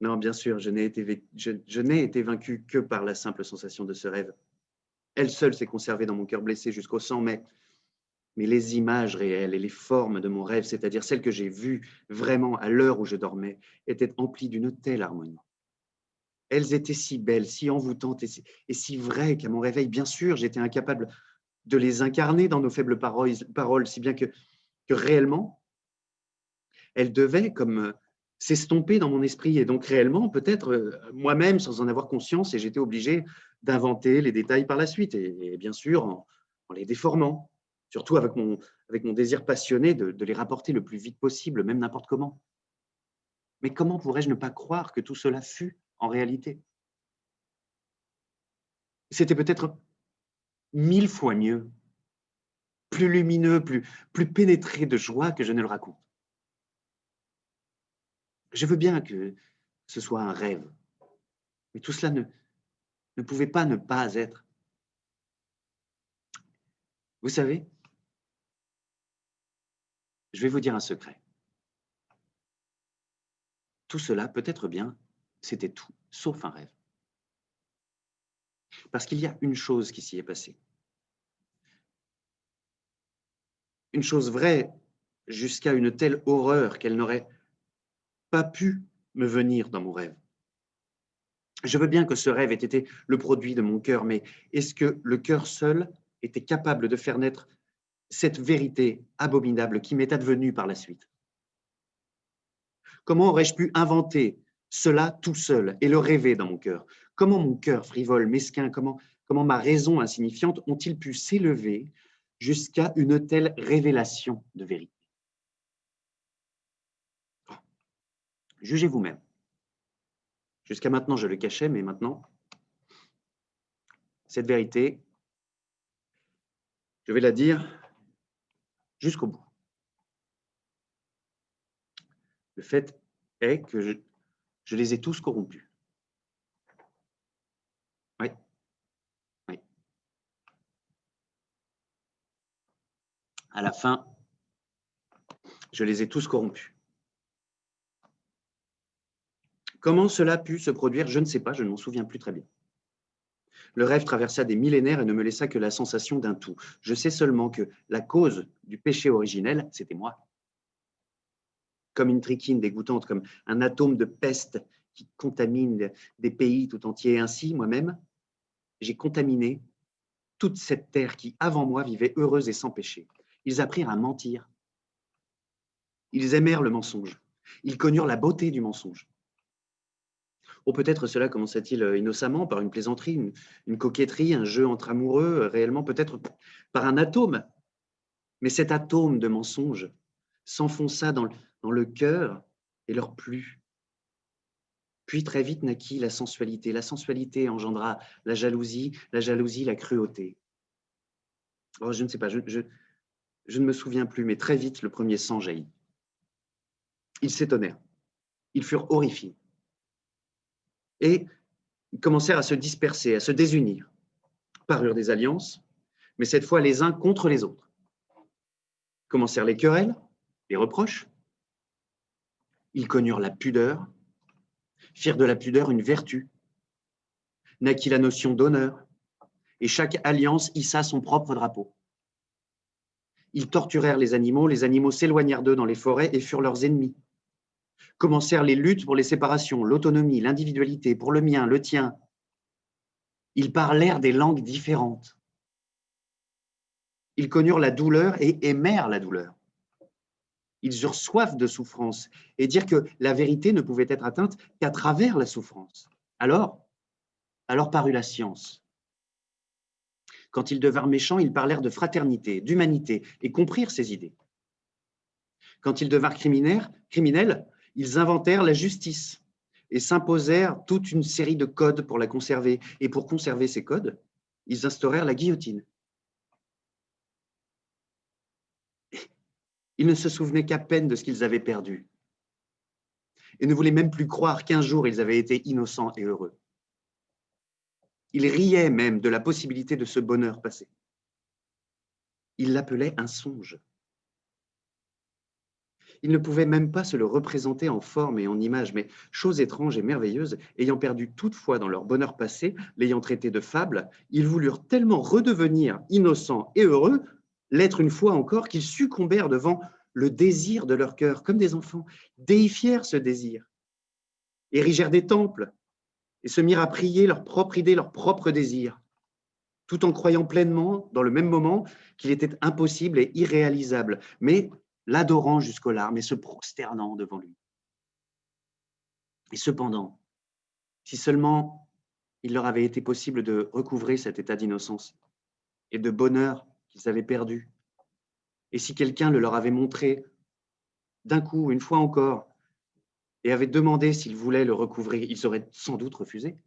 Non, bien sûr, je n'ai été vaincu que par la simple sensation de ce rêve. Elle seule s'est conservée dans mon cœur blessé jusqu'au sang, mais les images réelles et les formes de mon rêve, c'est-à-dire celles que j'ai vues vraiment à l'heure où je dormais, étaient emplies d'une telle harmonie. Elles étaient si belles, si envoûtantes et si vraies qu'à mon réveil, bien sûr, j'étais incapable de les incarner dans nos faibles paroles si bien que réellement, elles devaient comme s'estomper dans mon esprit. Et donc réellement, peut-être moi-même, sans en avoir conscience, et j'étais obligé d'inventer les détails par la suite, et bien sûr en les déformant, surtout avec mon désir passionné de les rapporter le plus vite possible, même n'importe comment. Mais comment pourrais-je ne pas croire que tout cela fut en réalité? C'était peut-être 1000 fois mieux, plus lumineux, plus pénétré de joie que je ne le raconte. Je veux bien que ce soit un rêve, mais tout cela ne pouvait pas ne pas être. Vous savez, je vais vous dire un secret. Tout cela, peut-être bien, c'était tout, sauf un rêve. Parce qu'il y a une chose qui s'y est passée. Une chose vraie jusqu'à une telle horreur qu'elle n'aurait pas pu me venir dans mon rêve. Je veux bien que ce rêve ait été le produit de mon cœur, mais est-ce que le cœur seul était capable de faire naître cette vérité abominable qui m'est advenue par la suite? Comment aurais-je pu inventer cela tout seul et le rêver dans mon cœur? Comment mon cœur frivole, mesquin, comment ma raison insignifiante ont-ils pu s'élever jusqu'à une telle révélation de vérité? Jugez vous-même. Jusqu'à maintenant, je le cachais, mais maintenant, cette vérité, je vais la dire jusqu'au bout. Le fait est que je les ai tous corrompus. Oui, oui. À la fin, je les ai tous corrompus. Comment cela a pu se produire? Je ne sais pas, je ne m'en souviens plus très bien. Le rêve traversa des millénaires et ne me laissa que la sensation d'un tout. Je sais seulement que la cause du péché originel, c'était moi. Comme une trichine dégoûtante, comme un atome de peste qui contamine des pays tout entiers. Ainsi, moi-même, j'ai contaminé toute cette terre qui, avant moi, vivait heureuse et sans péché. Ils apprirent à mentir. Ils aimèrent le mensonge. Ils connurent la beauté du mensonge. Ou peut-être cela commença-t-il innocemment par une plaisanterie, une coquetterie, un jeu entre amoureux, réellement peut-être par un atome. Mais cet atome de mensonge s'enfonça dans le cœur et leur plut. Puis très vite naquit la sensualité. La sensualité engendra la jalousie la cruauté. Oh, je ne sais pas, je ne me souviens plus, mais très vite, le premier sang jaillit. Ils s'étonnèrent, ils furent horrifiés. Et ils commencèrent à se disperser, à se désunir. Parurent des alliances, mais cette fois les uns contre les autres. Commencèrent les querelles, les reproches. Ils connurent la pudeur, firent de la pudeur une vertu. Naquit la notion d'honneur, et chaque alliance hissa son propre drapeau. Ils torturèrent les animaux s'éloignèrent d'eux dans les forêts et furent leurs ennemis. Commencèrent les luttes pour les séparations, l'autonomie, l'individualité, pour le mien, le tien. Ils parlèrent des langues différentes. Ils connurent la douleur et aimèrent la douleur. Ils eurent soif de souffrance et dirent que la vérité ne pouvait être atteinte qu'à travers la souffrance. Alors parut la science. Quand ils devinrent méchants, ils parlèrent de fraternité, d'humanité et comprirent ces idées. Quand ils devinrent criminels, ils inventèrent la justice et s'imposèrent toute une série de codes pour la conserver. Et pour conserver ces codes, ils instaurèrent la guillotine. Ils ne se souvenaient qu'à peine de ce qu'ils avaient perdu et ne voulaient même plus croire qu'un jour ils avaient été innocents et heureux. Ils riaient même de la possibilité de ce bonheur passé. Ils l'appelaient un songe. Ils ne pouvaient même pas se le représenter en forme et en image, mais chose étrange et merveilleuse, ayant perdu toute foi dans leur bonheur passé, l'ayant traité de fable, ils voulurent tellement redevenir innocents et heureux, l'être une fois encore, qu'ils succombèrent devant le désir de leur cœur, comme des enfants, déifièrent ce désir, érigèrent des temples et se mirent à prier leur propre idée, leur propre désir, tout en croyant pleinement, dans le même moment, qu'il était impossible et irréalisable, mais l'adorant jusqu'aux larmes et se prosternant devant lui. Et cependant, si seulement il leur avait été possible de recouvrer cet état d'innocence et de bonheur qu'ils avaient perdu, et si quelqu'un le leur avait montré d'un coup, une fois encore, et avait demandé s'ils voulaient le recouvrir, ils auraient sans doute refusé.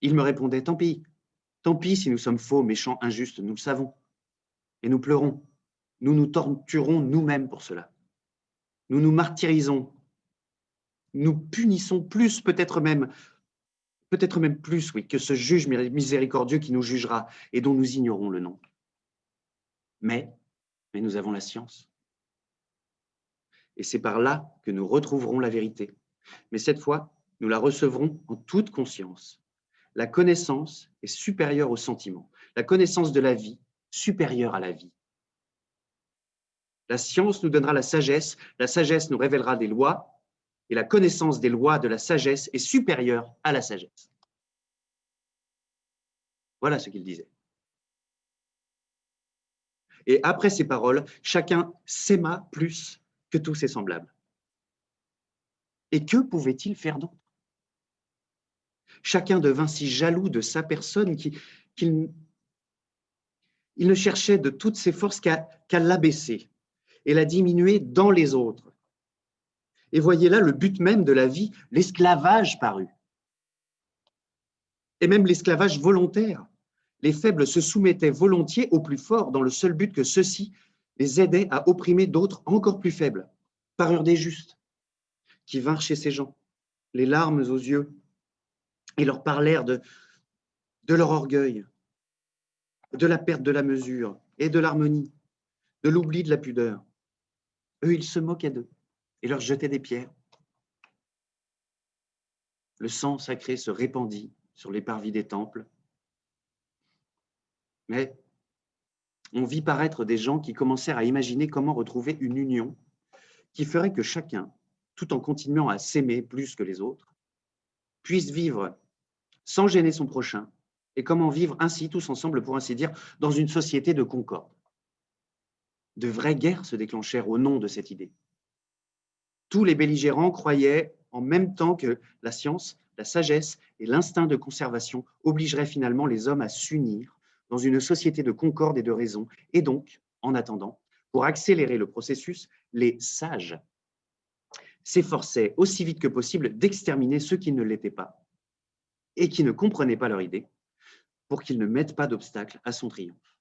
Ils me répondaient, tant pis si nous sommes faux, méchants, injustes, nous le savons, et nous pleurons, nous nous torturons nous-mêmes pour cela. Nous nous martyrisons, nous punissons plus, peut-être même plus, oui, que ce juge miséricordieux qui nous jugera et dont nous ignorons le nom. Mais nous avons la science. Et c'est par là que nous retrouverons la vérité. Mais cette fois, nous la recevrons en toute conscience. La connaissance est supérieure au sentiment. La connaissance de la vie, supérieure à la vie. La science nous donnera la sagesse nous révélera des lois, et la connaissance des lois de la sagesse est supérieure à la sagesse. Voilà ce qu'il disait. Et après ces paroles, chacun s'aima plus que tous ses semblables. Et que pouvait-il faire d'autre? Chacun devint si jaloux de sa personne qu'il ne cherchait de toutes ses forces qu'à l'abaisser et la diminuer dans les autres. Et voyez là le but même de la vie, l'esclavage parut. Et même l'esclavage volontaire. Les faibles se soumettaient volontiers aux plus forts dans le seul but que ceux-ci les aidaient à opprimer d'autres encore plus faibles. Parurent des justes qui vinrent chez ces gens, les larmes aux yeux, et leur parlèrent de leur orgueil, de la perte de la mesure et de l'harmonie, de l'oubli de la pudeur. Eux, ils se moquaient d'eux et leur jetaient des pierres. Le sang sacré se répandit sur les parvis des temples. Mais on vit paraître des gens qui commencèrent à imaginer comment retrouver une union qui ferait que chacun, tout en continuant à s'aimer plus que les autres, puisse vivre sans gêner son prochain, et comment vivre ainsi tous ensemble, pour ainsi dire, dans une société de concorde. De vraies guerres se déclenchèrent au nom de cette idée. Tous les belligérants croyaient en même temps que la science, la sagesse et l'instinct de conservation obligeraient finalement les hommes à s'unir dans une société de concorde et de raison. Et donc, en attendant, pour accélérer le processus, les sages s'efforçaient aussi vite que possible d'exterminer ceux qui ne l'étaient pas et qui ne comprenaient pas leur idée, pour qu'il ne mette pas d'obstacle à son triomphe.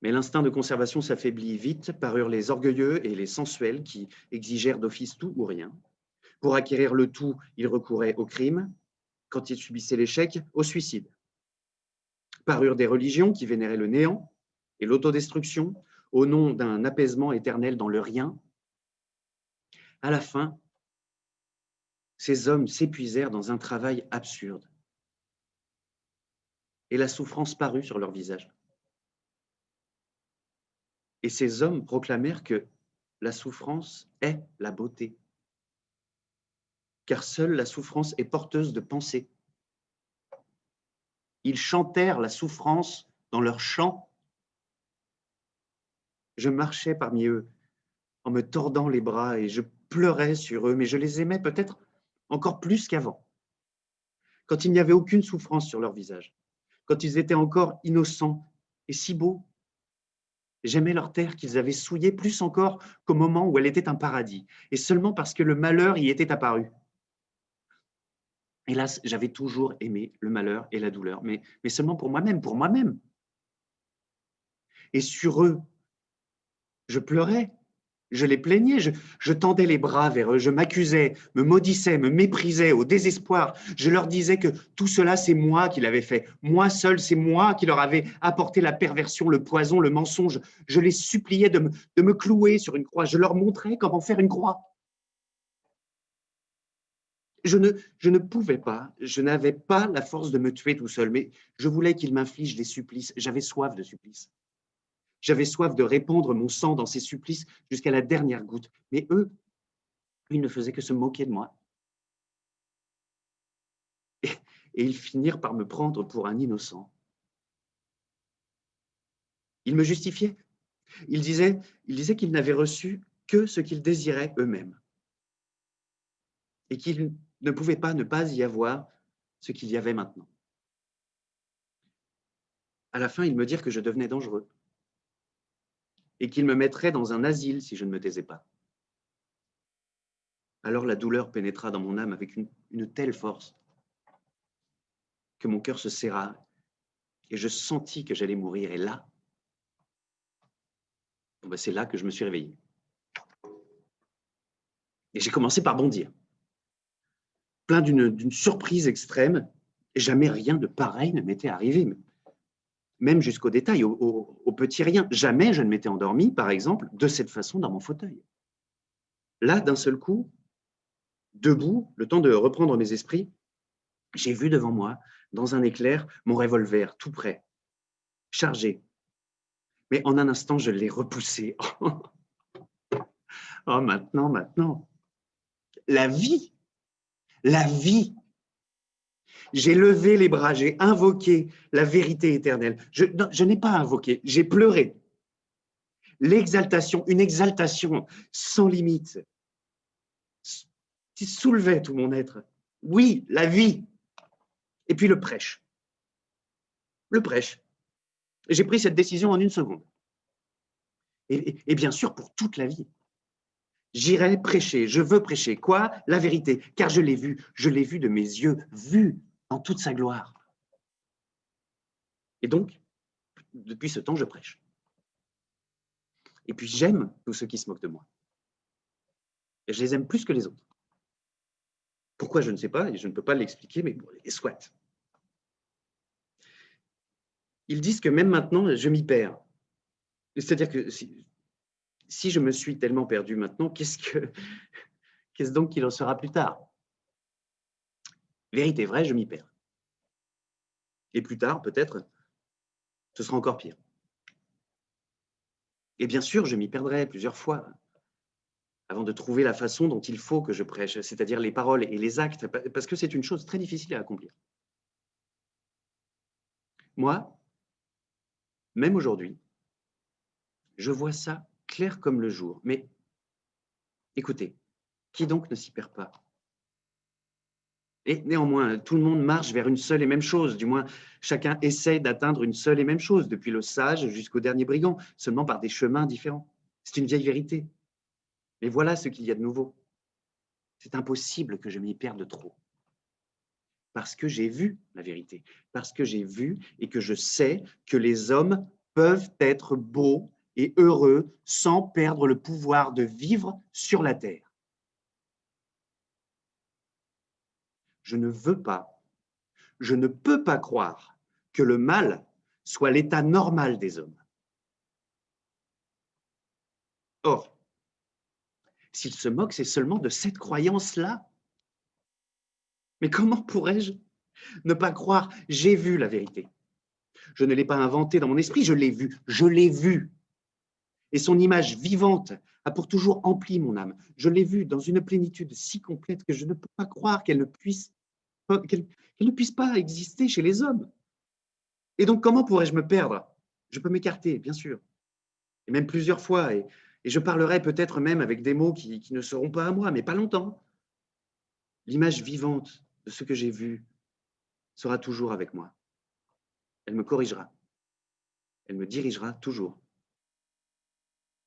Mais l'instinct de conservation s'affaiblit vite, parurent les orgueilleux et les sensuels qui exigèrent d'office tout ou rien. Pour acquérir le tout, ils recouraient au crime, quand ils subissaient l'échec, au suicide. Parurent des religions qui vénéraient le néant et l'autodestruction au nom d'un apaisement éternel dans le rien. À la fin, ces hommes s'épuisèrent dans un travail absurde et la souffrance parut sur leur visage. Et ces hommes proclamèrent que la souffrance est la beauté, car seule la souffrance est porteuse de pensée. Ils chantèrent la souffrance dans leurs chants. Je marchais parmi eux en me tordant les bras et je pleurais sur eux, mais je les aimais peut-être encore plus qu'avant, quand il n'y avait aucune souffrance sur leur visage, quand ils étaient encore innocents et si beaux. J'aimais leur terre qu'ils avaient souillée plus encore qu'au moment où elle était un paradis, et seulement parce que le malheur y était apparu. Hélas, j'avais toujours aimé le malheur et la douleur, mais seulement pour moi-même, pour moi-même. Et sur eux, je pleurais, je les plaignais, je tendais les bras vers eux, je m'accusais, me maudissais, me méprisais au désespoir. Je leur disais que tout cela, c'est moi qui l'avais fait. Moi seul, c'est moi qui leur avais apporté la perversion, le poison, le mensonge. Je les suppliais de me clouer sur une croix. Je leur montrais comment faire une croix. Je ne pouvais pas, je n'avais pas la force de me tuer tout seul, mais je voulais qu'ils m'infligent des supplices. J'avais soif de supplices. J'avais soif de répandre mon sang dans ces supplices jusqu'à la dernière goutte. Mais eux, ils ne faisaient que se moquer de moi. Et ils finirent par me prendre pour un innocent. Ils me justifiaient. Ils disaient qu'ils n'avaient reçu que ce qu'ils désiraient eux-mêmes. Et qu'il ne pouvait pas ne pas y avoir ce qu'il y avait maintenant. À la fin, ils me dirent que je devenais dangereux et qu'ils me mettraient dans un asile si je ne me taisais pas. Alors la douleur pénétra dans mon âme avec une telle force que mon cœur se serra et je sentis que j'allais mourir. Et là, c'est là que je me suis réveillé. Et j'ai commencé par bondir, plein d'une surprise extrême. Et jamais rien de pareil ne m'était arrivé, même jusqu'au détail, au petit rien. Jamais je ne m'étais endormi, par exemple, de cette façon dans mon fauteuil. Là, d'un seul coup, debout, le temps de reprendre mes esprits, j'ai vu devant moi, dans un éclair, mon revolver tout prêt, chargé. Mais en un instant, je l'ai repoussé. Oh, maintenant. La vie. La vie. J'ai levé les bras, j'ai invoqué la vérité éternelle. Je n'ai pas invoqué, j'ai pleuré. L'exaltation, une exaltation sans limite, qui soulevait tout mon être. Oui, la vie. Et puis le prêche. Le prêche. J'ai pris cette décision en une seconde. Et bien sûr, pour toute la vie. J'irai prêcher, je veux prêcher. Quoi? La vérité, car je l'ai vu de mes yeux, vu en toute sa gloire. Et donc, depuis ce temps, je prêche. Et puis j'aime tous ceux qui se moquent de moi. Et je les aime plus que les autres. Pourquoi, je ne sais pas, et je ne peux pas l'expliquer, mais bon, soit. Ils disent que même maintenant, je m'y perds. C'est-à-dire que si je me suis tellement perdu maintenant, qu'est-ce donc qu'il en sera plus tard? Vérité vraie, je m'y perds. Et plus tard, peut-être, ce sera encore pire. Et bien sûr, je m'y perdrai plusieurs fois avant de trouver la façon dont il faut que je prêche, c'est-à-dire les paroles et les actes, parce que c'est une chose très difficile à accomplir. Moi, même aujourd'hui, je vois ça clair comme le jour. Mais écoutez, qui donc ne s'y perd pas? Et néanmoins, tout le monde marche vers une seule et même chose, du moins chacun essaie d'atteindre une seule et même chose, depuis le sage jusqu'au dernier brigand, seulement par des chemins différents. C'est une vieille vérité. Mais voilà ce qu'il y a de nouveau. C'est impossible que je m'y perde trop. parce que j'ai vu la vérité, parce que j'ai vu et que je sais que les hommes peuvent être beaux et heureux sans perdre le pouvoir de vivre sur la terre. Je ne veux pas, je ne peux pas croire que le mal soit l'état normal des hommes. Or, s'il se moque, c'est seulement de cette croyance-là. Mais comment pourrais-je ne pas croire? J'ai vu la vérité. Je ne l'ai pas inventée dans mon esprit, je l'ai vue. Je l'ai vue. Et son image vivante a pour toujours empli mon âme. Je l'ai vue dans une plénitude si complète que je ne peux pas croire qu'elle ne puisse pas exister chez les hommes. Et donc, comment pourrais-je me perdre? Je peux m'écarter, bien sûr, et même plusieurs fois, et je parlerai peut-être même avec des mots qui ne seront pas à moi, mais pas longtemps. L'image vivante de ce que j'ai vu sera toujours avec moi. Elle me corrigera. Elle me dirigera toujours.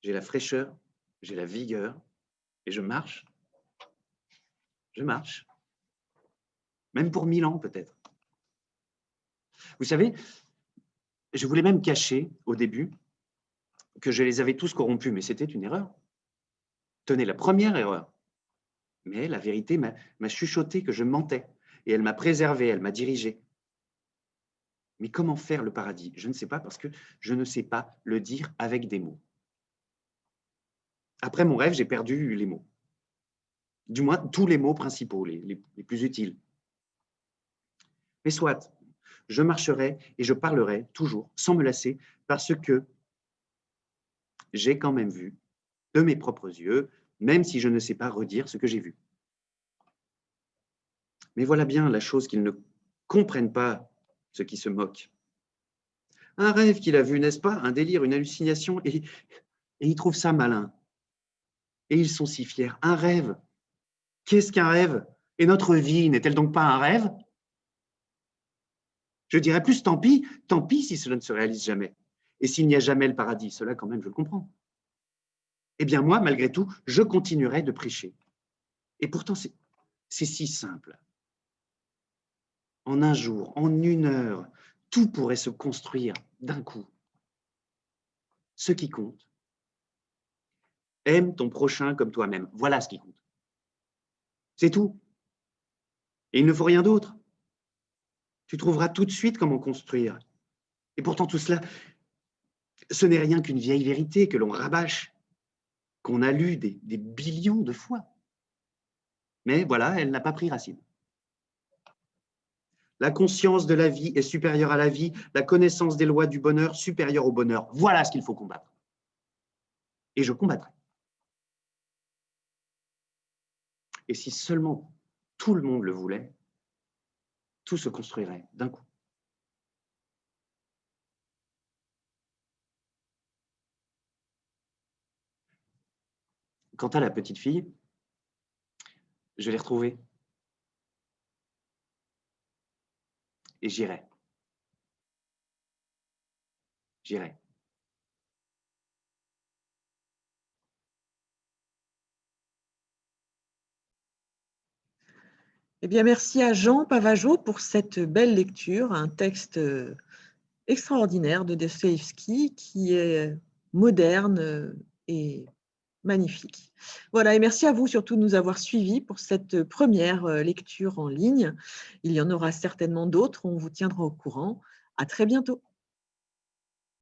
J'ai la fraîcheur, j'ai la vigueur, et je marche. Je marche. Même pour 1000 ans, peut-être. Vous savez, je voulais même cacher, au début, que je les avais tous corrompus, mais c'était une erreur. Tenez, la première erreur. Mais la vérité m'a chuchoté que je mentais, et elle m'a préservé, elle m'a dirigé. Mais comment faire le paradis? Je ne sais pas, parce que je ne sais pas le dire avec des mots. Après mon rêve, j'ai perdu les mots. Du moins, tous les mots principaux, les plus utiles. Mais soit, je marcherai et je parlerai toujours, sans me lasser, parce que j'ai quand même vu, de mes propres yeux, même si je ne sais pas redire ce que j'ai vu. Mais voilà bien la chose qu'ils ne comprennent pas, ceux qui se moquent. Un rêve qu'il a vu, n'est-ce pas? Un délire, une hallucination, et ils trouvent ça malin. Et ils sont si fiers. Un rêve. Qu'est-ce qu'un rêve? Et notre vie n'est-elle donc pas un rêve? Je dirais plus tant pis si cela ne se réalise jamais. Et s'il n'y a jamais le paradis, cela quand même, je le comprends. Eh bien moi, malgré tout, je continuerai de prêcher. Et pourtant, c'est si simple. En un jour, en une heure, tout pourrait se construire d'un coup. Ce qui compte, aime ton prochain comme toi-même. Voilà ce qui compte. C'est tout. Et il ne faut rien d'autre. Tu trouveras tout de suite comment construire. Et pourtant, tout cela, ce n'est rien qu'une vieille vérité que l'on rabâche, qu'on a lue des billions de fois. Mais voilà, elle n'a pas pris racine. La conscience de la vie est supérieure à la vie, la connaissance des lois du bonheur supérieure au bonheur. Voilà ce qu'il faut combattre. Et je combattrai. Et si seulement tout le monde le voulait, tout se construirait d'un coup. Quant à la petite fille, je l'ai retrouvée. Et j'irai. J'irai. Eh bien, merci à Jean Pavageau pour cette belle lecture, un texte extraordinaire de Dostoïevski qui est moderne et magnifique. Voilà, et merci à vous surtout de nous avoir suivis pour cette première lecture en ligne. Il y en aura certainement d'autres, on vous tiendra au courant. À très bientôt.